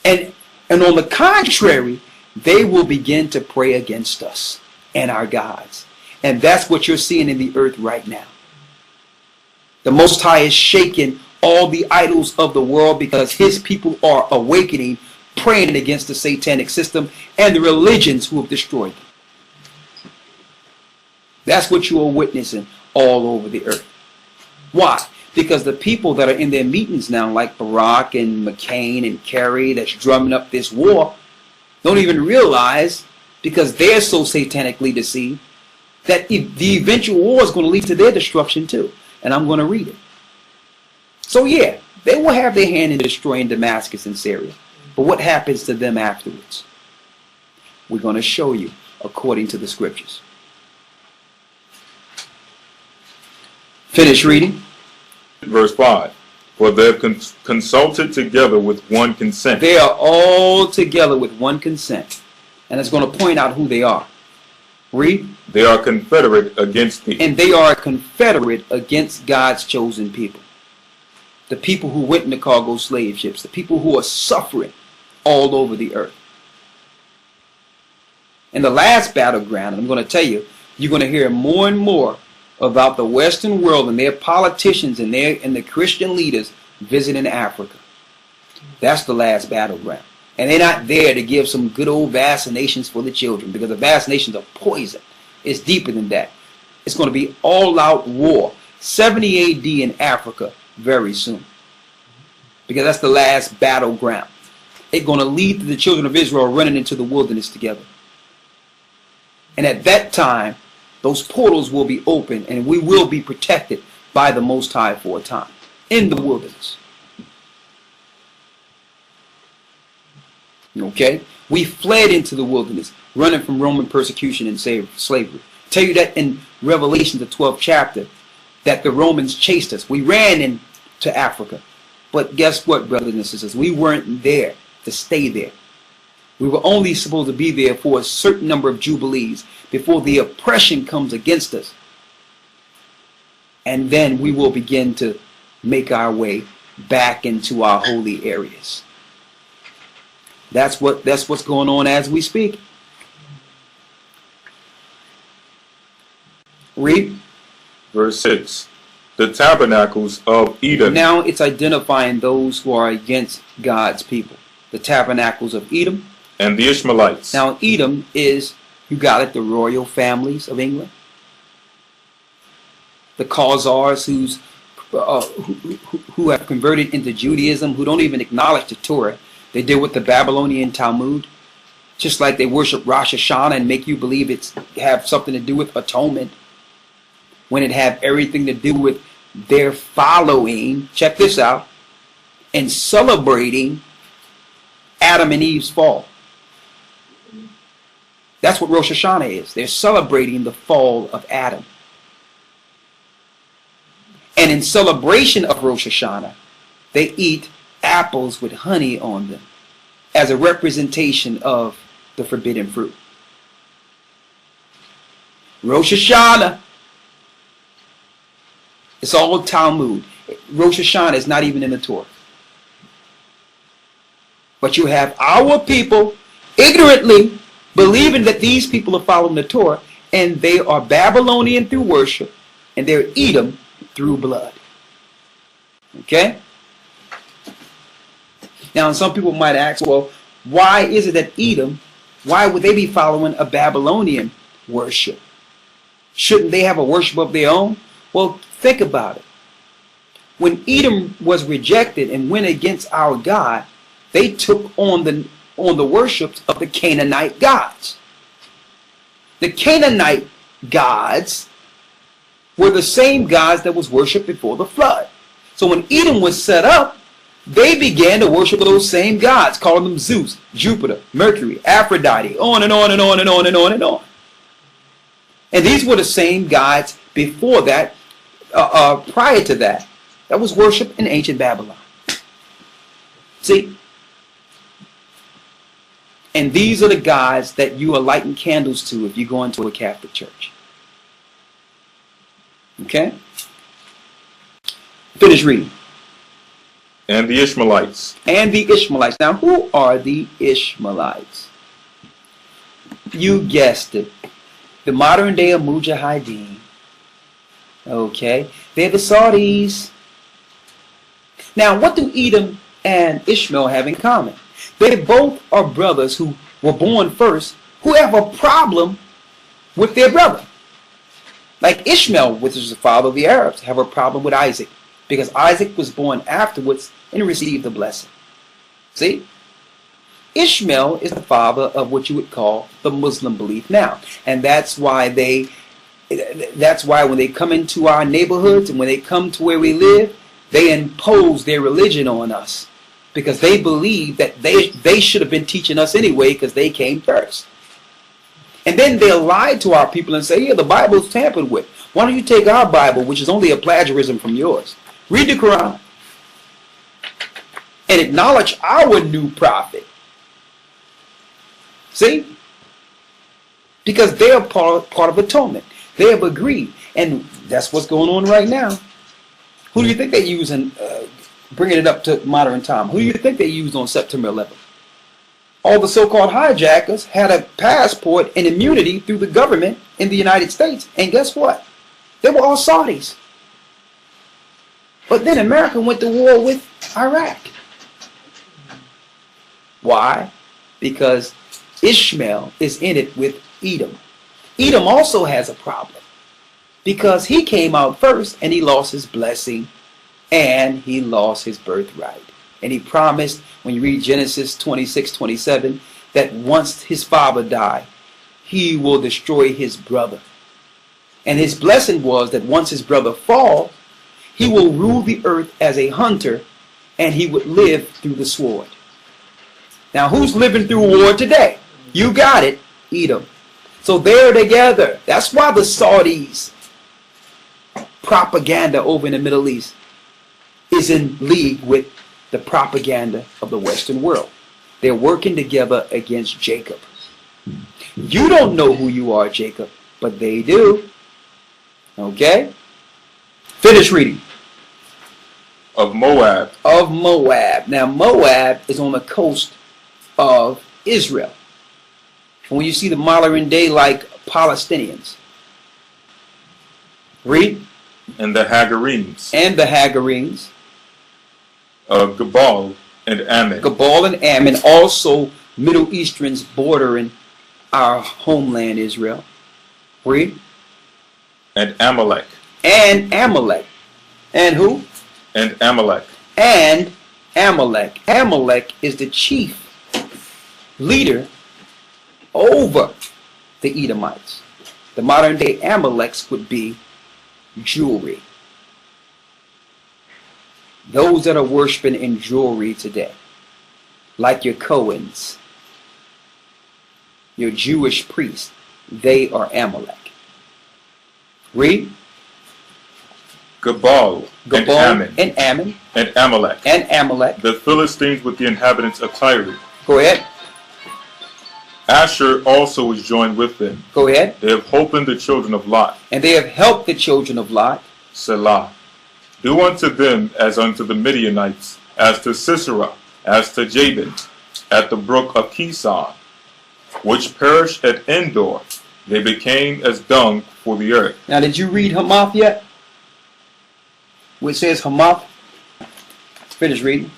And on the contrary, they will begin to pray against us and our gods. And that's what you're seeing in the earth right now. The Most High is shaking all the idols of the world because his people are awakening, praying against the satanic system and the religions who have destroyed them. That's what you are witnessing all over the earth. Why? Because the people that are in their meetings now, like Barack and McCain and Kerry, that's drumming up this war, don't even realize, because they're so satanically deceived, that the eventual war is going to lead to their destruction too. And I'm going to read it. So yeah, they will have their hand in destroying Damascus and Syria. But what happens to them afterwards? We're going to show you according to the scriptures. Finish reading. Verse 5. For they have consulted together with one consent. They are all together with one consent. And it's going to point out who they are. Read. They are confederate against thee. And they are a confederate against God's chosen people. The people who went in the cargo slave ships. The people who are suffering all over the earth. In the last battleground, I'm going to tell you, you're going to hear more and more about the Western world and their politicians and the Christian leaders visiting Africa. That's the last battleground. And they're not there to give some good old vaccinations for the children, because the vaccinations are poison. It's deeper than that. It's going to be all-out war. 70 AD in Africa very soon. Because that's the last battleground. It's going to lead to the children of Israel running into the wilderness together. And at that time, those portals will be open and we will be protected by the Most High for a time in the wilderness. Okay? We fled into the wilderness, running from Roman persecution and slavery. Tell you that in Revelation, the 12th chapter, that the Romans chased us. We ran into Africa. But guess what, brothers and sisters? We weren't there to stay there. We were only supposed to be there for a certain number of jubilees before the oppression comes against us. And then we will begin to make our way back into our holy areas. That's what's going on as we speak. Read. Verse 6. The tabernacles of Edom. Now it's identifying those who are against God's people. The tabernacles of Edom. And the Ishmaelites. Now Edom is, you got it, the royal families of England. the Khazars who have converted into Judaism, who don't even acknowledge the Torah. They deal with the Babylonian Talmud, just like they worship Rosh Hashanah and make you believe it's have something to do with atonement, when it have everything to do with their following, check this out, and celebrating Adam and Eve's fall. That's what Rosh Hashanah is. They're celebrating the fall of Adam. And in celebration of Rosh Hashanah, they eat apples with honey on them as a representation of the forbidden fruit. Rosh Hashanah. It's all Talmud. Rosh Hashanah is not even in the Torah. But you have our people ignorantly believing that these people are following the Torah, and they are Babylonian through worship, and they're Edom through blood. Okay? Now, some people might ask, well, why is it that Edom, why would they be following a Babylonian worship? Shouldn't they have a worship of their own? Well, think about it. When Edom was rejected and went against our God, they took on the worships of the Canaanite gods. The Canaanite gods were the same gods that was worshipped before the flood. So when Edom was set up, they began to worship those same gods, calling them Zeus, Jupiter, Mercury, Aphrodite, on and on and on and on and on and on. And these were the same gods before that, prior to that was worshipped in ancient Babylon. See? And these are the gods that you are lighting candles to if you go into a Catholic church. Okay? Finish reading. And the Ishmaelites. And the Ishmaelites. Now, who are the Ishmaelites? You guessed it. The modern day of Mujahideen. Okay? They're the Saudis. Now, what do Edom and Ishmael have in common? They both are brothers who were born first, who have a problem with their brother. Like Ishmael, which is the father of the Arabs, have a problem with Isaac, because Isaac was born afterwards and received the blessing. See? Ishmael is the father of what you would call the Muslim belief now. And that's why when they come into our neighborhoods and when they come to where we live, they impose their religion on us. Because they believe that they should have been teaching us anyway because they came first. And then they'll lie to our people and say, yeah, the Bible's tampered with. Why don't you take our Bible, which is only a plagiarism from yours, read the Quran, and acknowledge our new prophet. See? Because they're part of atonement. They have agreed. And that's what's going on right now. Who do you think they're using, bringing it up to modern time? Who do you think they used on September 11th? All the so-called hijackers had a passport and immunity through the government in the United States. And guess what? They were all Saudis. But then America went to war with Iraq. Why? Because Ishmael is in it with Edom. Edom also has a problem because he came out first and he lost his blessing and he lost his birthright. And he promised, when you read Genesis 26:27, that once his father died, he will destroy his brother. And his blessing was that once his brother falls, he will rule the earth as a hunter and he would live through the sword. Now, who's living through war today? You got it, Edom. So they're together. That's why the Saudis' propaganda over in the Middle East is in league with the propaganda of the Western world. They're working together against Jacob. You don't know who you are, Jacob, but they do. Okay? Finish reading. Of Moab. Of Moab. Now, Moab is on the coast of Israel. And when you see the modern day like Palestinians. Read. And the Hagarenes. And the Hagarenes. Gabal and Ammon. Gabal and Ammon, also Middle Easterns bordering our homeland Israel. Read. And Amalek. And Amalek. And who? And Amalek. And Amalek. Amalek is the chief leader over the Edomites. The modern day Amaleks would be jewelry. Those that are worshiping in jewelry today, like your Cohens, your Jewish priests, they are Amalek. Read. Gabal, and Ammon, and Ammon, and Amalek, and Amalek, the Philistines with the inhabitants of Tyre. Go ahead. Asher also is joined with them. Go ahead. They have holpen the children of Lot. And they have helped the children of Lot. Selah. Do unto them as unto the Midianites, as to Sisera, as to Jabin, at the brook of Kison, which perished at Endor. They became as dung for the earth. Now, did you read Hamath yet? Which says Hamath? Finish reading.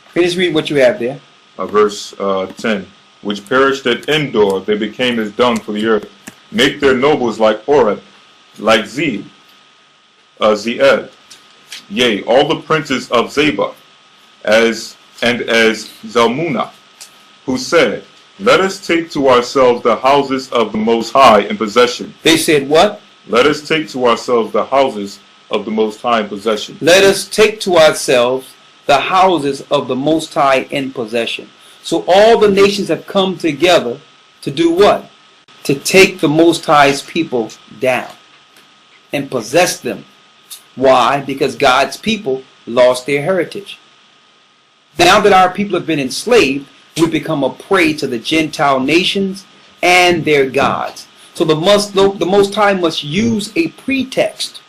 Finish reading what you have there. Verse 10. Which perished at Endor, they became as dung for the earth. Make their nobles like Oreb, like Zeb, yea, all the princes of Zebah, as Zalmunna, who said, let us take to ourselves the houses of the Most High in possession. They said what? Let us take to ourselves the houses of the Most High in possession. Let us take to ourselves the houses of the Most High in possession. So all the nations have come together to do what? To take the Most High's people down and possess them. Why? Because God's people lost their heritage. Now that our people have been enslaved, we become a prey to the Gentile nations and their gods. So the Most High must use a pretext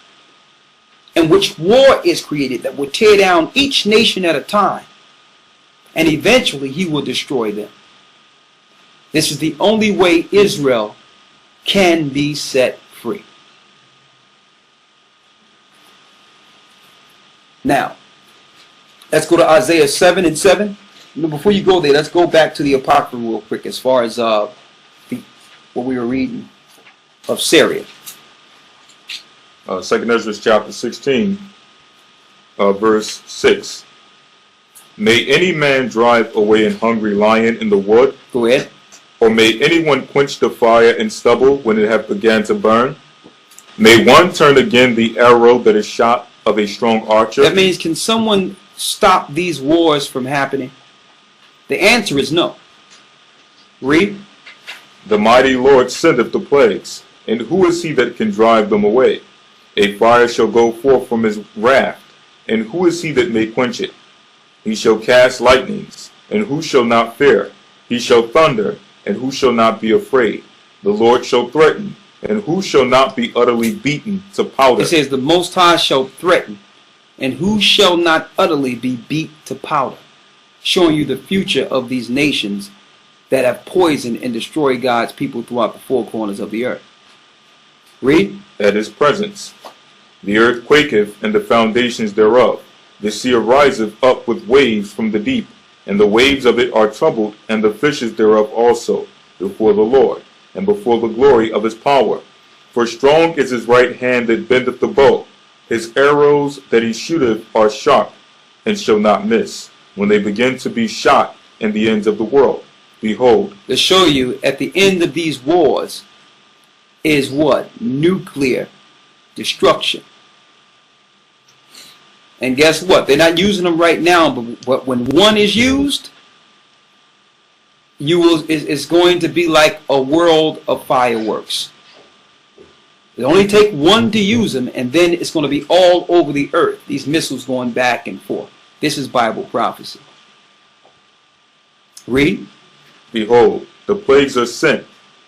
in which war is created that will tear down each nation at a time. And eventually he will destroy them. This is the only way Israel can be set free. Now, let's go to Isaiah 7 and 7. Before you go there, let's go back to the Apocrypha real quick as far as what we were reading of Syria. 2 Ezra chapter 16, verse 6. May any man drive away an hungry lion in the wood? Go ahead. Or may anyone quench the fire in stubble when it hath began to burn? May one turn again the arrow that is shot of a strong archer? That means, can someone stop these wars from happening? The answer is no. Read. The mighty Lord sendeth the plagues, and who is he that can drive them away? A fire shall go forth from his wrath, and who is he that may quench it? He shall cast lightnings, and who shall not fear? He shall thunder, and who shall not be afraid? The Lord shall threaten, and who shall not be utterly beaten to powder? It says the Most High shall threaten, and who shall not utterly be beat to powder? Showing you the future of these nations that have poisoned and destroyed God's people throughout the four corners of the earth. Read. At his presence the earth quaketh, and the foundations thereof. The sea ariseth up with waves from the deep, and the waves of it are troubled, and the fishes thereof also, before the Lord, and before the glory of his power. For strong is his right hand that bendeth the bow. His arrows that he shooteth are sharp, and shall not miss, when they begin to be shot in the ends of the world. Behold. To show you, at the end of these wars is what? Nuclear destruction. And guess what? They're not using them right now, but when one is used, it's going to be like a world of fireworks. It only take one to use them, and then it's going to be all over the earth. These missiles going back and forth. This is Bible prophecy. Read. Behold, the plagues are sent,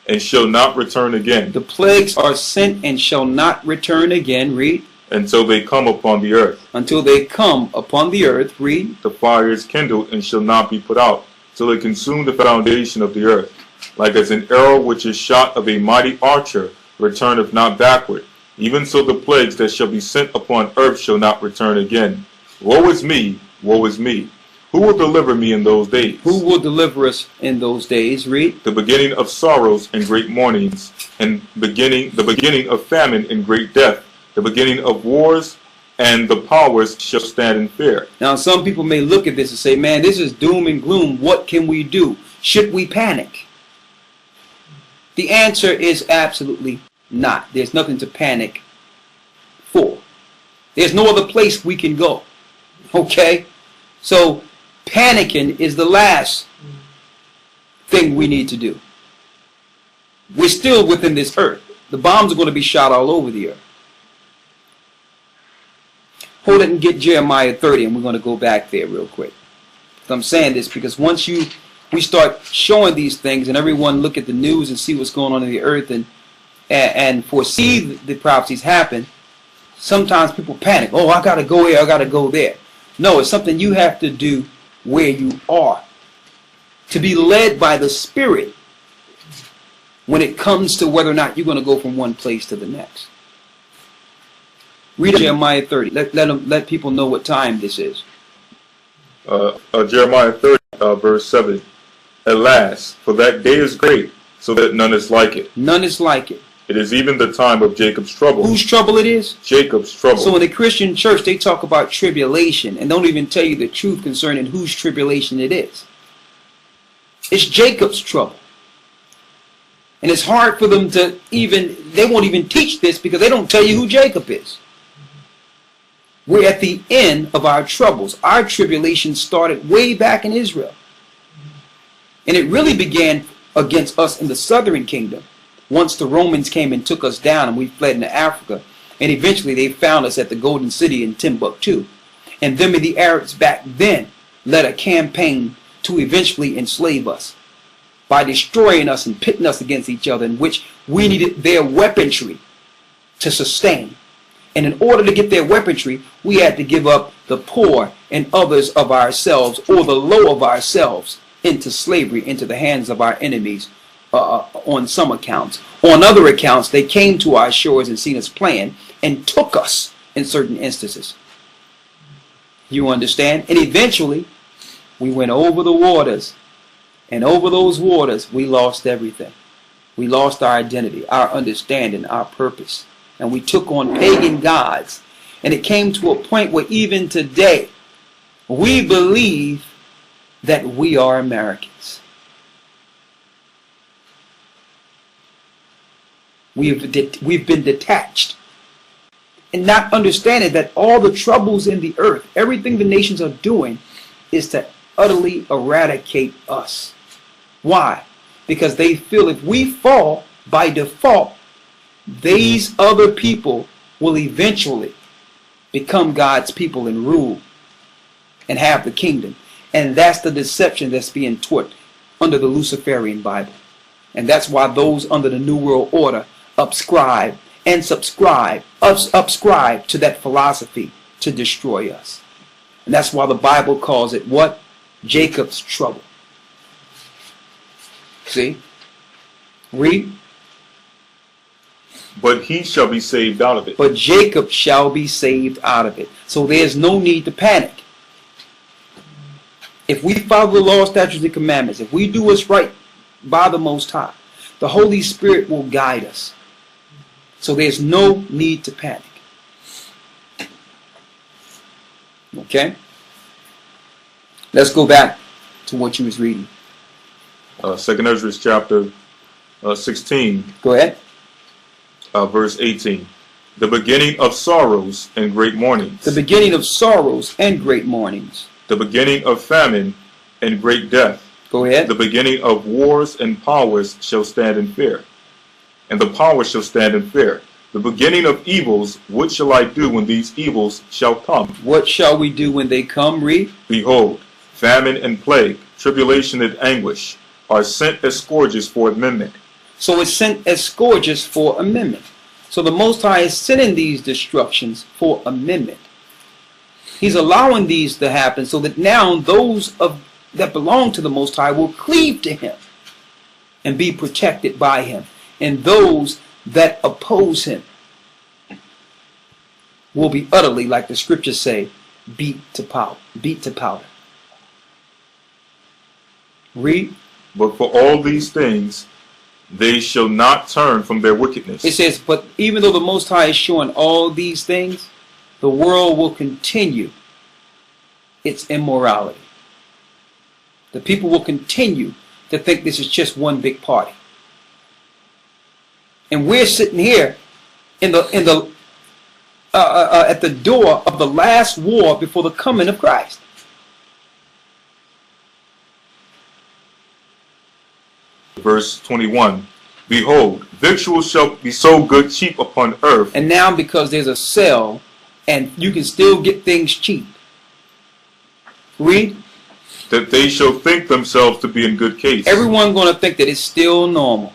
and shall not return again. The plagues are sent and shall not return again. Read. Until they come upon the earth. Until they come upon the earth. Read. The fire is kindled and shall not be put out, till it consume the foundation of the earth. Like as an arrow which is shot of a mighty archer returneth not backward, even so the plagues that shall be sent upon earth shall not return again. Woe is me, woe is me. Who will deliver me in those days? Who will deliver us in those days? Read. The beginning of sorrows and great mournings, and the beginning of famine and great death, The beginning of wars, and the powers shall stand in fear. Now, some people may look at this and say, man, this is doom and gloom. What can we do? Should we panic? The answer is absolutely not. There's nothing to panic for. There's no other place we can go. Okay? So, panicking is the last thing we need to do. We're still within this earth. The bombs are going to be shot all over the earth. Hold it and get Jeremiah 30, and we're going to go back there real quick. I'm saying this because once we start showing these things, and everyone look at the news and see what's going on in the earth and foresee the prophecies happen, sometimes people panic. Oh, I got to go here, I got to go there. No, it's something you have to do where you are. To be led by the Spirit when it comes to whether or not you're going to go from one place to the next. Read Jeremiah 30. Let people know what time this is. Jeremiah 30, verse 7. Alas, for that day is great, so that none is like it. None is like it. It is even the time of Jacob's trouble. Whose trouble it is? Jacob's trouble. So in the Christian church, they talk about tribulation and don't even tell you the truth concerning whose tribulation it is. It's Jacob's trouble. And it's hard for them to they won't even teach this because they don't tell you who Jacob is. We're at the end of our troubles. Our tribulation started way back in Israel. And it really began against us in the southern kingdom. Once the Romans came and took us down and we fled into Africa. And eventually they found us at the Golden City in Timbuktu. And them and the Arabs back then led a campaign to eventually enslave us by destroying us and pitting us against each other, in which we needed their weaponry to sustain. And in order to get their weaponry, we had to give up the poor and others of ourselves, or the low of ourselves, into slavery, into the hands of our enemies on some accounts. On other accounts, they came to our shores and seen us playing and took us in certain instances. You understand? And eventually, we went over the waters. And over those waters, we lost everything. We lost our identity, our understanding, our purpose. And we took on pagan gods. And it came to a point where even today, we believe that we are Americans. We've been detached. And not understanding that all the troubles in the earth, everything the nations are doing, is to utterly eradicate us. Why? Because they feel if we fall by default, these other people will eventually become God's people and rule and have the kingdom. And that's the deception that's being taught under the Luciferian Bible. And that's why those under the New World Order subscribe to that philosophy to destroy us. And that's why the Bible calls it what? Jacob's trouble. See? Read. But he shall be saved out of it. But Jacob shall be saved out of it. So there's no need to panic. If we follow the law, statutes, and commandments, if we do what's right by the Most High, the Holy Spirit will guide us. So there's no need to panic. Okay? Let's go back to what you was reading. 2nd Ezra chapter 16. Go ahead. Verse 18. The beginning of sorrows and great mournings. The beginning of sorrows and great mournings. The beginning of famine and great death. Go ahead. The beginning of wars and powers shall stand in fear. And the powers shall stand in fear. The beginning of evils, what shall I do when these evils shall come? What shall we do when they come? Read. Behold, famine and plague, tribulation and anguish, are sent as scourges for amendment. So it's sent as scourges for amendment. So the Most High is sending these destructions for amendment. He's allowing these to happen so that now those that belong to the Most High will cleave to Him and be protected by Him. And those that oppose Him will be utterly, like the scriptures say, beat to powder. Read. But for all these things, they shall not turn from their wickedness. It says, but even though the Most High is showing all these things, the world will continue its immorality. The people will continue to think this is just one big party. And we're sitting here at the door of the last war before the coming of Christ. Verse 21, behold, victuals shall be so good cheap upon earth. And now because there's a sale and you can still get things cheap. Read. That they shall think themselves to be in good case. Everyone's going to think that it's still normal.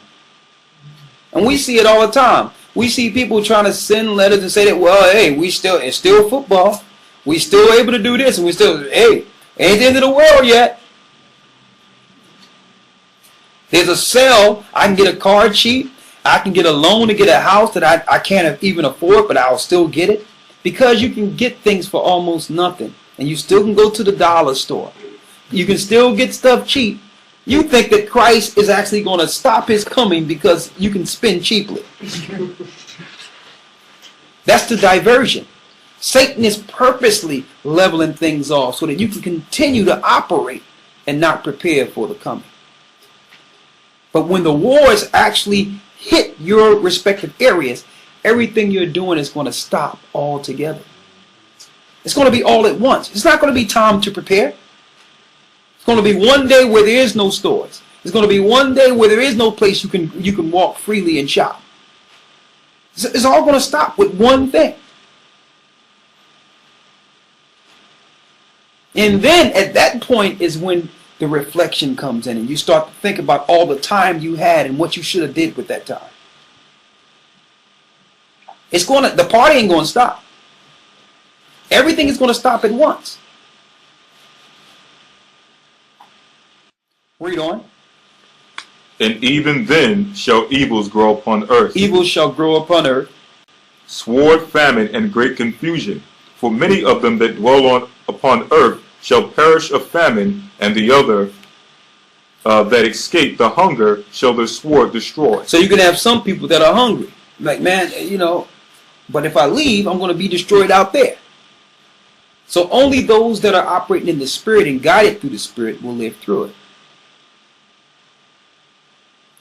And we see it all the time. We see people trying to send letters and say that, well, hey, it's still football. We still able to do this, and we still, hey, ain't the end of the world yet. There's a sale. I can get a car cheap. I can get a loan to get a house that I can't even afford, but I'll still get it. Because you can get things for almost nothing. And you still can go to the dollar store. You can still get stuff cheap. You think that Christ is actually going to stop his coming because you can spend cheaply. That's the diversion. Satan is purposely leveling things off so that you can continue to operate and not prepare for the coming. But when the wars actually hit your respective areas, everything you're doing is going to stop altogether. It's going to be all at once. It's not going to be time to prepare. It's going to be one day where there is no stores. It's going to be one day where there is no place you can walk freely and shop. It's all going to stop with one thing. And then at that point is when the reflection comes in and you start to think about all the time you had and what you should have did with that time. The party ain't going to stop. Everything is going to stop at once. Read on. And even then shall evils grow upon earth. Evils shall grow upon earth. Sword, famine, and great confusion. For many of them that dwell upon earth shall perish of famine, and the other that escape the hunger shall the sword destroy. So you can have some people that are hungry. Like, man, but if I leave, I'm going to be destroyed out there. So only those that are operating in the Spirit and guided through the Spirit will live through it.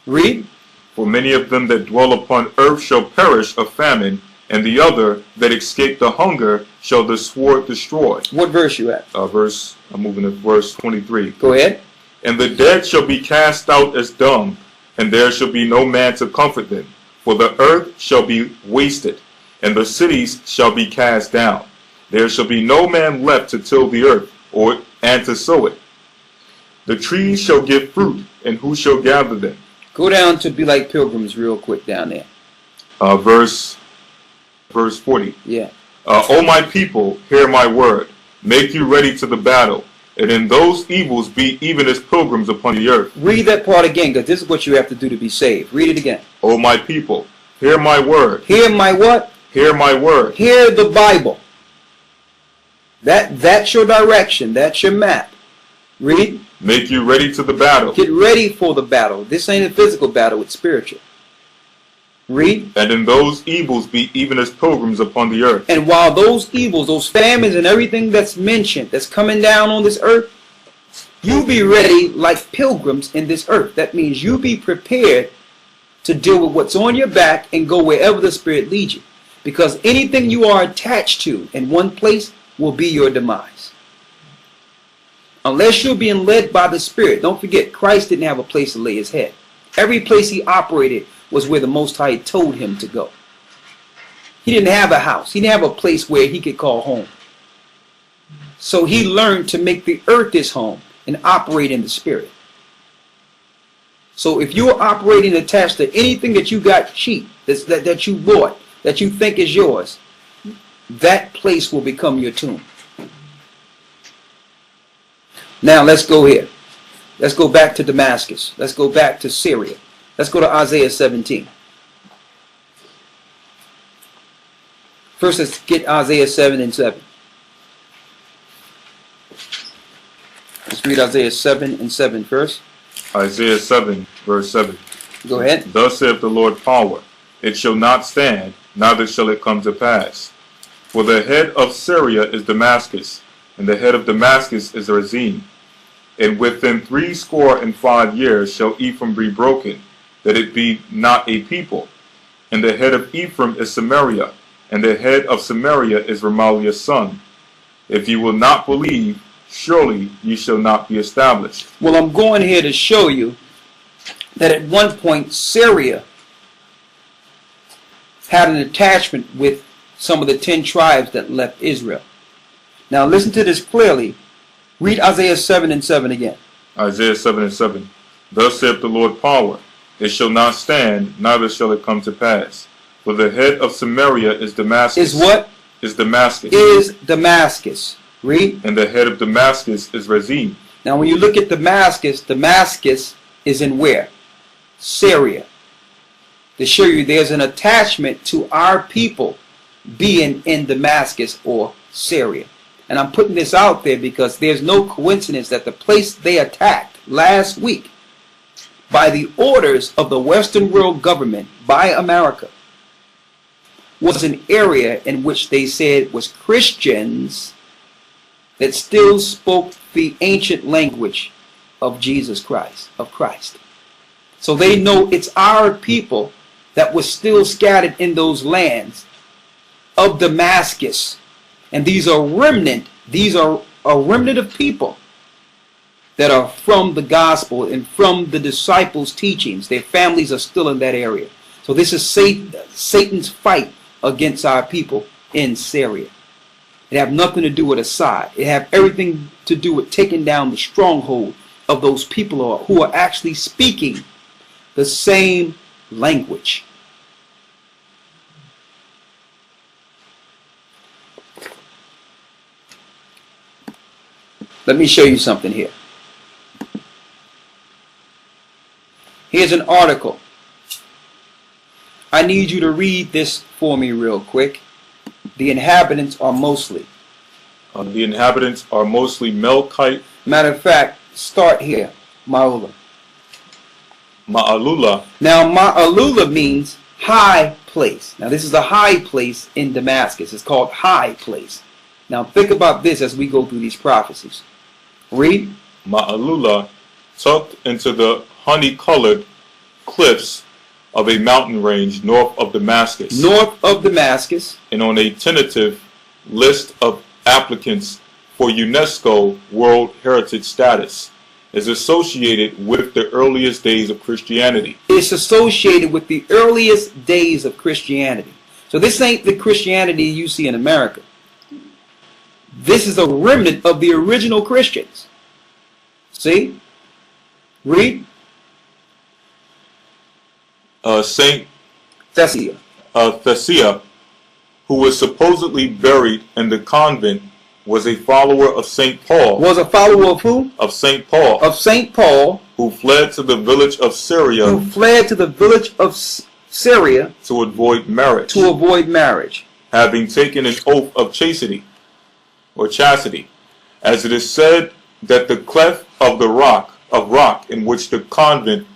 Read. For many of them that dwell upon earth shall perish of famine, and the other that escape the hunger shall the sword destroy. What verse you at? I'm moving to verse 23. Go ahead. And the dead shall be cast out as dung, and there shall be no man to comfort them. For the earth shall be wasted, and the cities shall be cast down. There shall be no man left to till the earth, and to sow it. The trees shall give fruit, and who shall gather them? Go down to be like pilgrims real quick down there. Verse 40. Yeah. O my people, hear my word. Make you ready to the battle, and in those evils be even as pilgrims upon the earth. Read that part again, because this is what you have to do to be saved. Read it again. O my people, hear my word. Hear my what? Hear my word. Hear the Bible. That's your direction. That's your map. Read. Make you ready to the battle. Get ready for the battle. This ain't a physical battle, it's spiritual. Read. And in those evils be even as pilgrims upon the earth. And while those evils, those famines and everything that's mentioned, that's coming down on this earth, you be ready like pilgrims in this earth. That means you be prepared to deal with what's on your back and go wherever the Spirit leads you. Because anything you are attached to in one place will be your demise. Unless you're being led by the Spirit. Don't forget, Christ didn't have a place to lay his head. Every place he operated was where the Most High told him to go. He didn't have a house. He didn't have a place where he could call home. So he learned to make the earth his home and operate in the Spirit. So if you're operating attached to anything that you got cheap, that you bought, that you think is yours, that place will become your tomb. Now let's go here. Let's go back to Damascus. Let's go back to Syria. Let's go to Isaiah 17. First, let's get Isaiah 7 and 7. Let's read Isaiah 7 and 7 first. Isaiah 7, verse 7. Go ahead. Thus saith the Lord power, it shall not stand, neither shall it come to pass. For the head of Syria is Damascus, and the head of Damascus is Rezin. And within 65 years shall Ephraim be broken, that it be not a people. And the head of Ephraim is Samaria, and the head of Samaria is Remaliah's son. If you will not believe, surely you shall not be established. Well, I'm going here to show you that at one point Syria had an attachment with some of the 10 tribes that left Israel. Now listen to this clearly. Read Isaiah 7:7 again. Isaiah 7:7. Thus saith the Lord power, it shall not stand, neither shall it come to pass. For the head of Samaria is Damascus. Is what? Is Damascus. Is Damascus. Read. And the head of Damascus is Rezin. Now when you look at Damascus, Damascus is in where? Syria. To show you there's an attachment to our people being in Damascus or Syria. And I'm putting this out there because there's no coincidence that the place they attacked last week by the orders of the Western world government, by America, was an area in which they said was Christians that still spoke the ancient language of Jesus Christ, of Christ. So they know it's our people that was still scattered in those lands of Damascus. And these are a remnant of people that are from the gospel and from the disciples' teachings. Their families are still in that area. So this is Satan's fight against our people in Syria. It have nothing to do with Assad. It have everything to do with taking down the stronghold of those people who are actually speaking the same language. Let me show you something here. Here's an article. I need you to read this for me real quick. The inhabitants are mostly. The inhabitants are mostly Melkite. Matter of fact, start here. Ma'ula. Ma'alula. Now Ma'alula means high place. Now this is a high place in Damascus. It's called high place. Now think about this as we go through these prophecies. Read. Ma'alula, tucked into the honey-colored cliffs of a mountain range north of Damascus. North of Damascus. And on a tentative list of applicants for UNESCO World Heritage status, is associated with the earliest days of Christianity. It's associated with the earliest days of Christianity. So this ain't the Christianity you see in America. This is a remnant of the original Christians. See? Read. Saint Thessia. who was supposedly buried in the convent, was a follower of St. Paul. Was a follower of who? Of St. Paul. Of St. Paul. Who fled to the village of Syria. Who fled to the village of Syria. To avoid marriage. To avoid marriage. Having taken an oath of chastity, or chastity, as it is said that the cleft of the rock in which the convent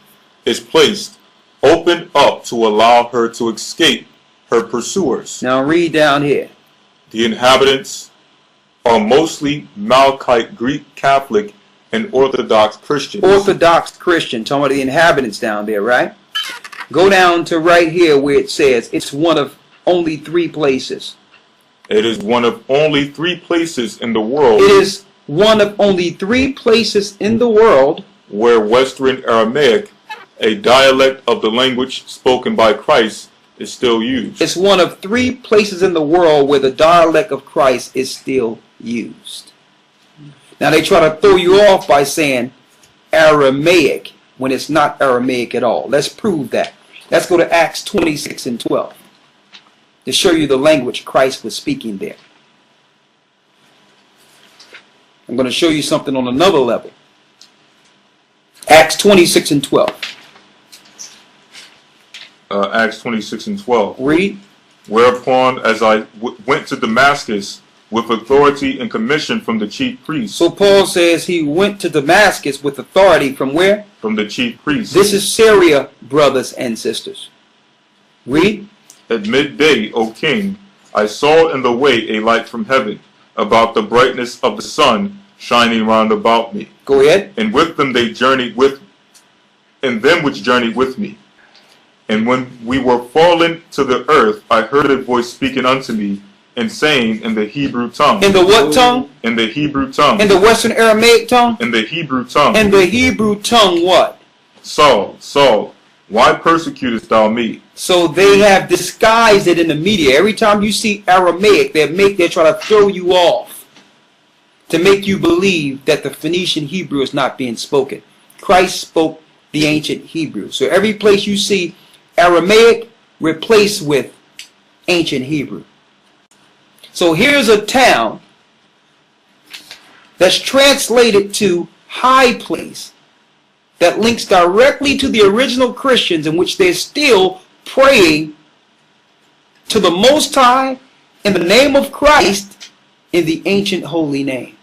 is placed opened up to allow her to escape her pursuers. Now read down here. The inhabitants are mostly Melkite, Greek Catholic, and Orthodox Christians. Orthodox Christian, talking about the inhabitants down there, right? Go down to right here where it says it's one of only 3 places. It is one of only 3 places in the world. It is one of only 3 places in the world where Western Aramaic, a dialect of the language spoken by Christ, is still used. It's one of 3 places in the world where the dialect of Christ is still used. Now they try to throw you off by saying Aramaic when it's not Aramaic at all. Let's prove that. Let's go to Acts 26:12 to show you the language Christ was speaking there. I'm going to show you something on another level. Acts 26:12. Acts 26:12. Read. Whereupon, as I went to Damascus, with authority and commission from the chief priests. So Paul says he went to Damascus with authority from where? From the chief priests. This is Syria, brothers and sisters. Read. At midday, O king, I saw in the way a light from heaven, about the brightness of the sun shining round about me. Go ahead. And with them they journeyed with, and them which journeyed with me. And when we were fallen to the earth, I heard a voice speaking unto me, and saying in the Hebrew tongue. In the what tongue? In the Hebrew tongue. In the Western Aramaic tongue? In the Hebrew tongue. In the Hebrew tongue what? Saul, Saul, why persecutest thou me? So they have disguised it in the media. Every time you see Aramaic, they're trying to throw you off to make you believe that the Phoenician Hebrew is not being spoken. Christ spoke the ancient Hebrew. So every place you see Aramaic, replaced with ancient Hebrew. So here's a town that's translated to high place that links directly to the original Christians, in which they're still praying to the Most High in the name of Christ in the ancient holy name.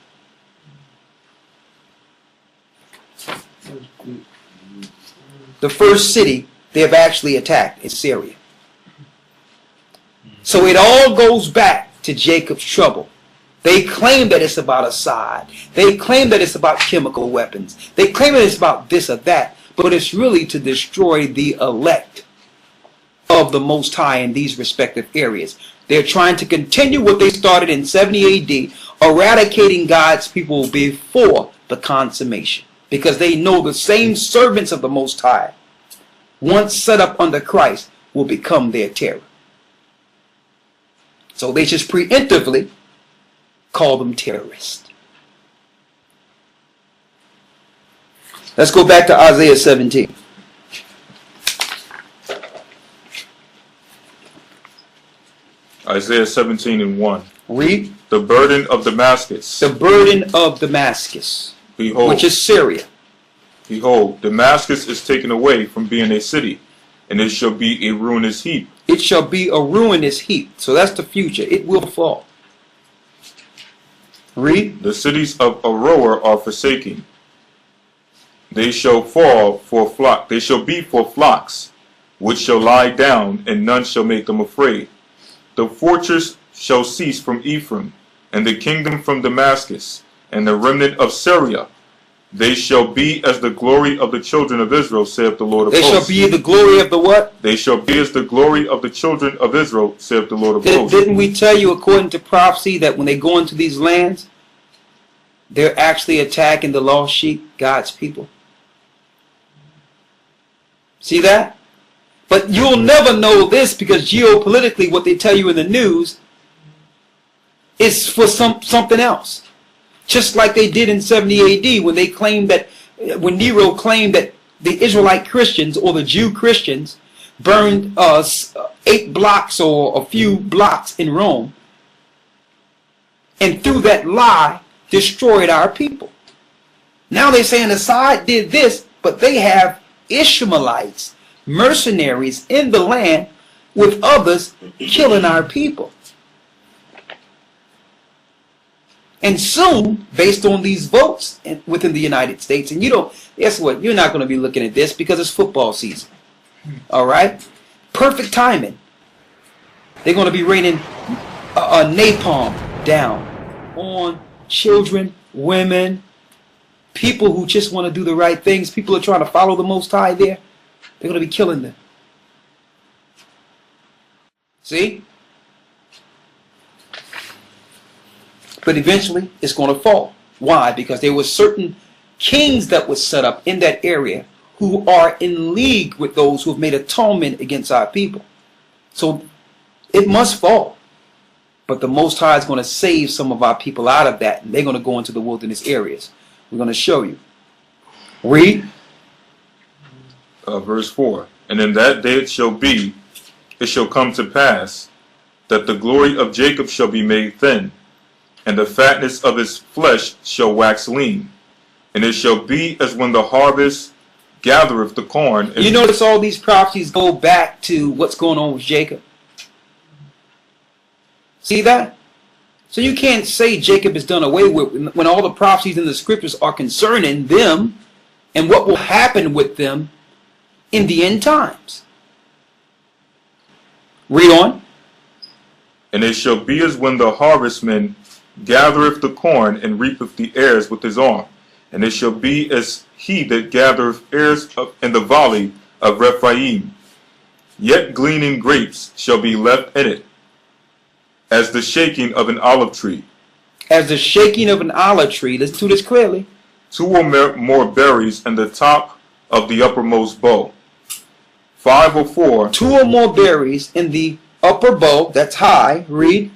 The first city they have actually attacked is Syria. So it all goes back to Jacob's trouble. They claim that it's about Assad. They claim that it's about chemical weapons. They claim that it's about this or that. But it's really to destroy the elect of the Most High in these respective areas. They're trying to continue what they started in 70 AD, eradicating God's people before the consummation. Because they know the same servants of the Most High, once set up under Christ, will become their terror. So they just preemptively call them terrorists. Let's go back to Isaiah 17. Isaiah 17:1. Read. The burden of Damascus. The burden of Damascus, Behold, which is Syria. Behold, Damascus is taken away from being a city, and it shall be a ruinous heap. It shall be a ruinous heap. So that's the future. It will fall. Read. The cities of Aroer are forsaken. They shall fall for flock. They shall be for flocks, which shall lie down, and none shall make them afraid. The fortress shall cease from Ephraim, and the kingdom from Damascus, and the remnant of Syria. They shall be as the glory of the children of Israel, saith the Lord of hosts. They shall be the glory of the what? They shall be as the glory of the children of Israel, saith the Lord of hosts. Didn't we tell you, according to prophecy, that when they go into these lands, they're actually attacking the lost sheep, God's people? See that? But you'll never know this, because geopolitically what they tell you in the news is for something else. Just like they did in 70 AD when they claimed that, when Nero claimed that the Israelite Christians or the Jew Christians burned 8 blocks or a few blocks in Rome, and through that lie destroyed our people. Now they're saying Assad did this, but they have Ishmaelites, mercenaries in the land with others killing our people. And soon, based on these votes within the United States, and guess what? You're not going to be looking at this because it's football season. All right? Perfect timing. They're going to be raining napalm down on children, women, people who just want to do the right things. People are trying to follow the Most High there. They're going to be killing them. See? But eventually, it's going to fall. Why? Because there were certain kings that were set up in that area who are in league with those who have made atonement against our people. So it must fall. But the Most High is going to save some of our people out of that, and they're going to go into the wilderness areas. We're going to show you. Read. Verse 4. And in that day it shall come to pass, that the glory of Jacob shall be made thin, and the fatness of his flesh shall wax lean. And it shall be as when the harvest gathereth the corn. You notice all these prophecies go back to what's going on with Jacob. See that? So you can't say Jacob is done away with when all the prophecies in the scriptures are concerning them and what will happen with them in the end times. Read on. And it shall be as when the harvestman gathereth the corn and reapeth the ears with his arm. And it shall be as he that gathereth ears in the valley of Rephaim. Yet gleaning grapes shall be left in it, as the shaking of an olive tree. As the shaking of an olive tree. Listen to this clearly. 2 or more berries in the top of the uppermost bow. 5 or 4. 2 or more berries in the upper bow. That's high. Read.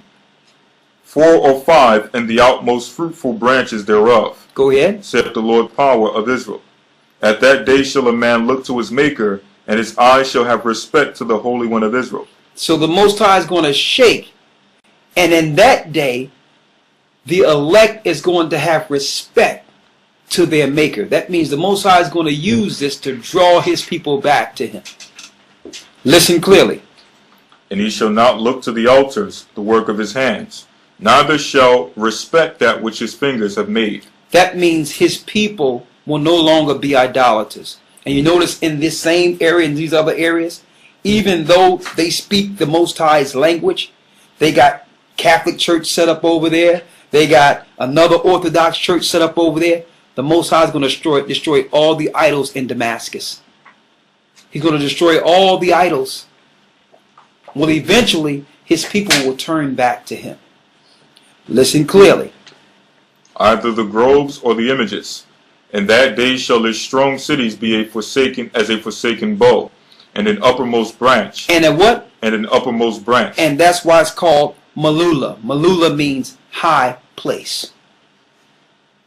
4 or 5 in the outmost fruitful branches thereof. Go ahead. Saith the Lord power of Israel. At that day shall a man look to his Maker, and his eyes shall have respect to the Holy One of Israel. So the Most High is going to shake. And in that day, the elect is going to have respect to their Maker. That means the Most High is going to use this to draw his people back to him. Listen clearly. And he shall not look to the altars, the work of his hands, neither shall respect that which his fingers have made. That means his people will no longer be idolaters. And you notice in this same area, in these other areas, even though they speak the Most High's language, they got Catholic church set up over there, they got another Orthodox church set up over there. The Most High is going to destroy all the idols in Damascus. He's going to destroy all the idols. Well, eventually, his people will turn back to him. Listen clearly. Either the groves or the images. In that day shall his strong cities be a forsaken bow, and an uppermost branch. And a what? And an uppermost branch. And that's why it's called Malula. Malula means high place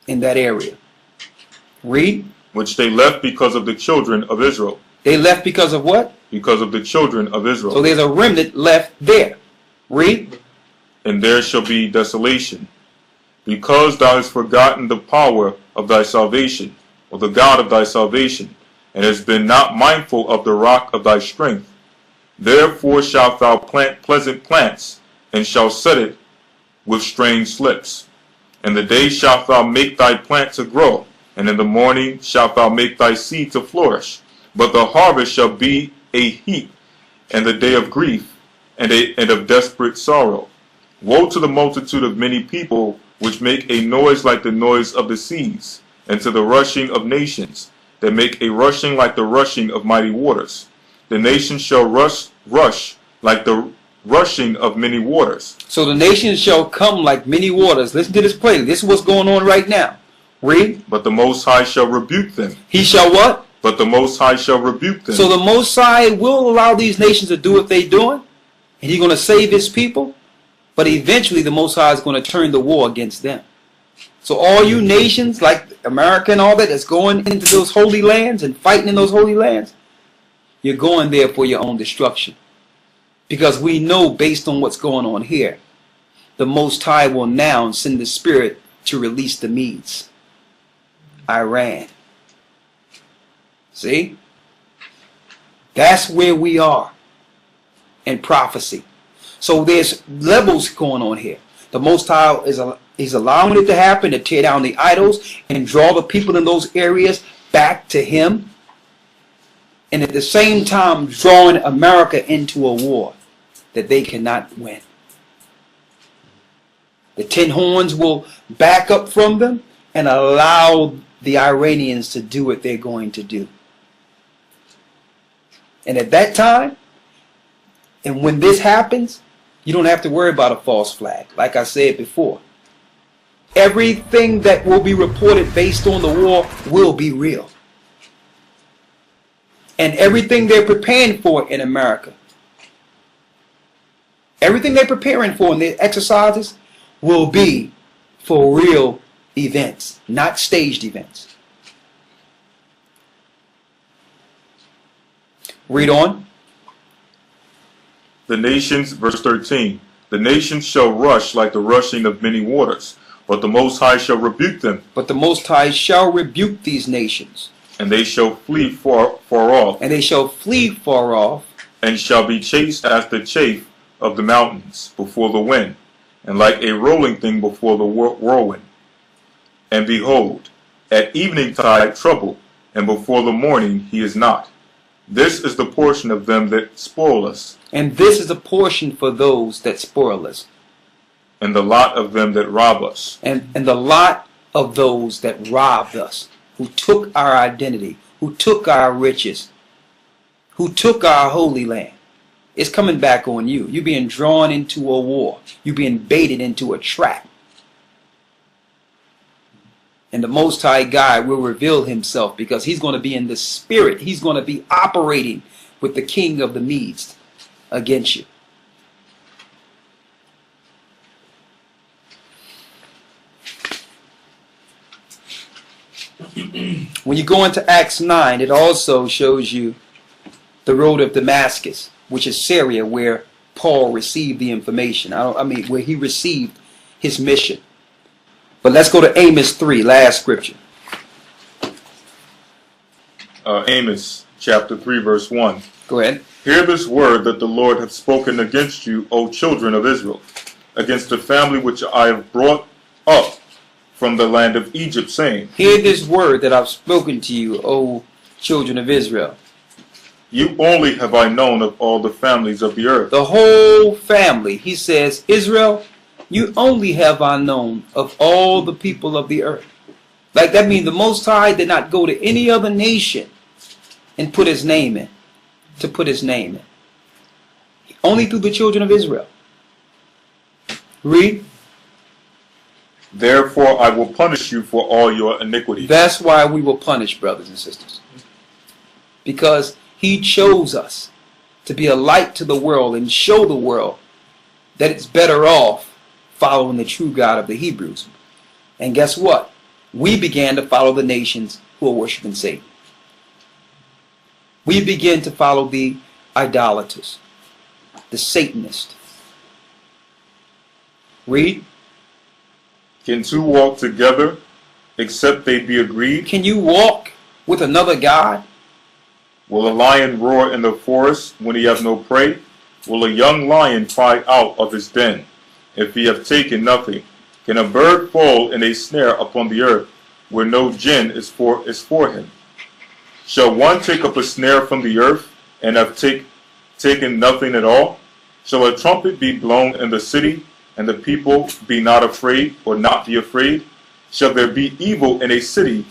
in that area. Read. Which they left because of the children of Israel. They left because of what? Because of the children of Israel. So there's a remnant left there. Read. And there shall be desolation, because thou hast forgotten the power of thy salvation, or the God of thy salvation, and hast been not mindful of the rock of thy strength. Therefore shalt thou plant pleasant plants, and shalt set it with strange slips. In the day shalt thou make thy plant to grow, and in the morning shalt thou make thy seed to flourish. But the harvest shall be a heap, and the day of grief, and of desperate sorrow. Woe to the multitude of many people, which make a noise like the noise of the seas, and to the rushing of nations, that make a rushing like the rushing of mighty waters. The nations shall rush like the rushing of many waters. So the nations shall come like many waters. Listen to this plainly. This is what's going on right now. Read. But the Most High shall rebuke them. He shall what? But the Most High shall rebuke them. So the Most High will allow these nations to do what they're doing, and he's going to save his people. But eventually the Most High is going to turn the war against them. So all you nations like America and all that that's going into those holy lands and fighting in those holy lands, you're going there for your own destruction. Because we know based on what's going on here, the Most High will now send the Spirit to release the Medes. Iran. See? That's where we are in prophecy. So there's levels going on here. The Most High is allowing it to happen, to tear down the idols and draw the people in those areas back to him. And at the same time drawing America into a war that they cannot win. The 10 horns will back up from them and allow the Iranians to do what they're going to do. And at that time, and when this happens, you don't have to worry about a false flag. Like I said before, everything that will be reported based on the war will be real. And everything they're preparing for in America, everything they're preparing for in their exercises will be for real events, not staged events. Read on. The nations, verse 13, the nations shall rush like the rushing of many waters, but the Most High shall rebuke them. But the Most High shall rebuke these nations. And they shall flee far off. And they shall flee far off. And shall be chased as the chaff of the mountains before the wind. and like a rolling thing before the whirlwind. And behold, at eveningtide trouble, and before the morning he is not. This is the portion of them that spoil us, And this is a portion for those that spoil us, and the lot of them that rob us. and the lot of those that robbed us, who took our identity, who took our riches, who took our holy land. It's coming back on you. You're being drawn into a war. You're being baited into a trap. And the Most High God will reveal himself, because he's going to be in the spirit. He's going to be operating with the king of the Medes against you. When you go into Acts 9, it also shows you the road of Damascus, which is Syria, where Paul received the information. Where he received his mission. But let's go to Amos 3, last scripture. Amos chapter 3 verse 1. Go ahead. Hear this word that the Lord hath spoken against you, O children of Israel, against the family which I have brought up from the land of Egypt, saying, Hear this word that I've spoken to you, O children of Israel. You only have I known of all the families of the earth. The whole family. He says, Israel, you only have I known of all the people of the earth. Like that means the Most High did not go to any other nation and put his name in. To put his name in. Only through the children of Israel. Read. Therefore I will punish you for all your iniquities. That's why we will punish, brothers and sisters. Because he chose us to be a light to the world and show the world that it's better off following the true God of the Hebrews. And guess what? We began to follow the nations who are worshiping Satan. We began to follow the idolaters, the Satanists. Read. Can two walk together except they be agreed? Can you walk with another God? Will a lion roar in the forest when he have no prey? Will a young lion cry out of his den if he have taken nothing? Can a bird fall in a snare upon the earth where no gin is for him? Shall one take up a snare from the earth and have taken nothing at all? Shall a trumpet be blown in the city, and the people be not afraid, or not be afraid? Shall there be evil in a city,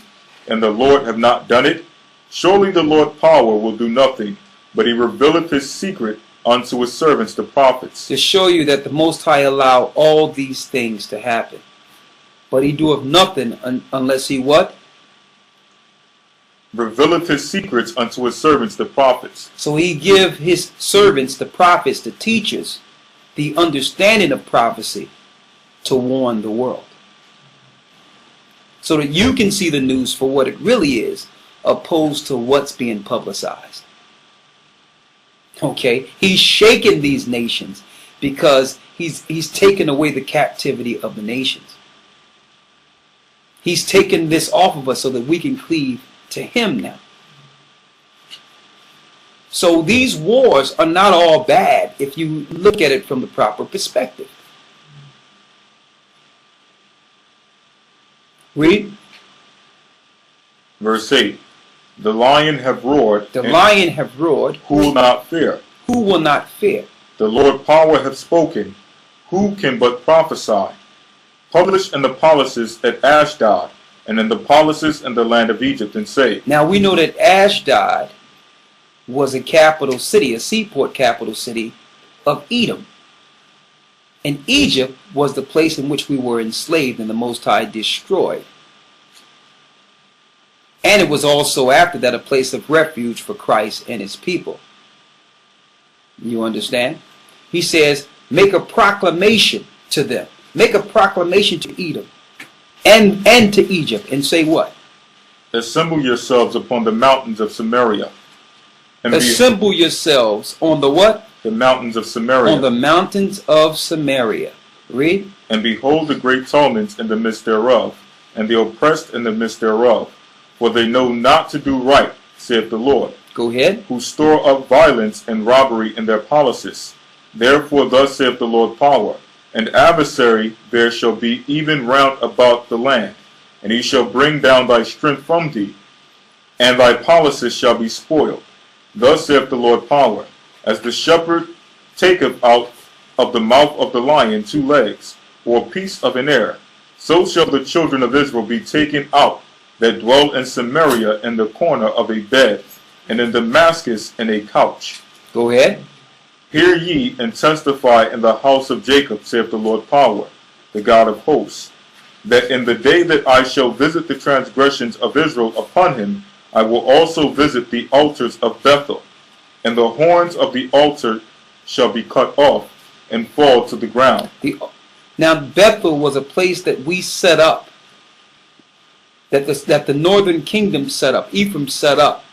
and the Lord have not done it? Surely the Lord power will do nothing, but he revealeth his secret unto his servants the prophets. To show you that the Most High allow all these things to happen. But he doeth nothing unless he what? Revealeth his secrets unto his servants the prophets. So he give his servants, the prophets, the teachers, the understanding of prophecy to warn the world. So that you can see the news for what it really is, opposed to what's being publicized. Okay? He's shaking these nations because he's taken away the captivity of the nations. He's taken this off of us so that we can cleave to him now. So these wars are not all bad if you look at it from the proper perspective. Read. Verse 8. The lion have roared. The lion have roared. Who will not fear? Who will not fear? The Lord power hath spoken. Who can but prophesy? Publish in the palaces at Ashdod, and in the palaces in the land of Egypt, and say. Now we know that Ashdod was a capital city, a seaport capital city of Edom. And Egypt was the place in which we were enslaved and the Most High destroyed. And it was also after that a place of refuge for Christ and his people. You understand? He says, make a proclamation to them. Make a proclamation to Edom and to Egypt, and say what? Assemble yourselves upon the mountains of Samaria. And assemble yourselves on the what? The mountains of Samaria. On the mountains of Samaria. Read. And behold the great torments in the midst thereof, and the oppressed in the midst thereof. For they know not to do right, saith the Lord. Go ahead. Who store up violence and robbery in their palaces. Therefore thus saith the Lord power, An adversary there shall be even round about the land, and he shall bring down thy strength from thee, and thy palaces shall be spoiled. Thus saith the Lord Power, as the shepherd taketh out of the mouth of the lion 2 legs, or a piece of an hare, so shall the children of Israel be taken out that dwell in Samaria in the corner of a bed, and in Damascus in a couch. Go ahead. Hear ye and testify in the house of Jacob, saith the Lord Power, the God of hosts, that in the day that I shall visit the transgressions of Israel upon him, I will also visit the altars of Bethel, and the horns of the altar shall be cut off and fall to the ground. Now Bethel was a place that we set up, that the northern kingdom set up, Ephraim set up,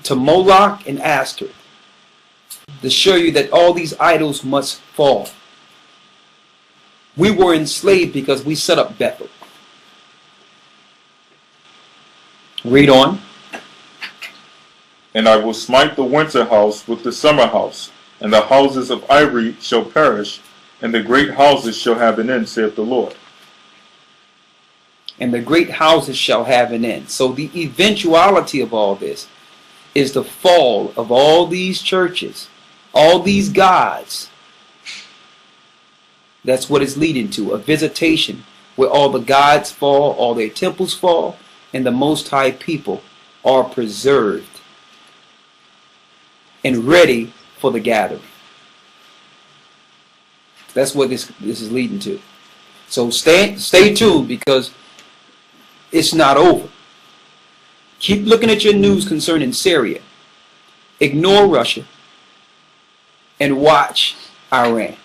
to Moloch and Ashtoreth, to show you that all these idols must fall. We were enslaved because we set up Bethel. Read on. And I will smite the winter house with the summer house, and the houses of ivory shall perish, and the great houses shall have an end, saith the Lord. And the great houses shall have an end. So the eventuality of all this is the fall of all these churches, all these gods. That's what it's leading to, a visitation where all the gods fall, all their temples fall, and the Most High people are preserved and ready for the gathering. That's what this is leading to. So stay tuned, because it's not over. Keep looking at your news concerning Syria. Ignore Russia and watch Iran.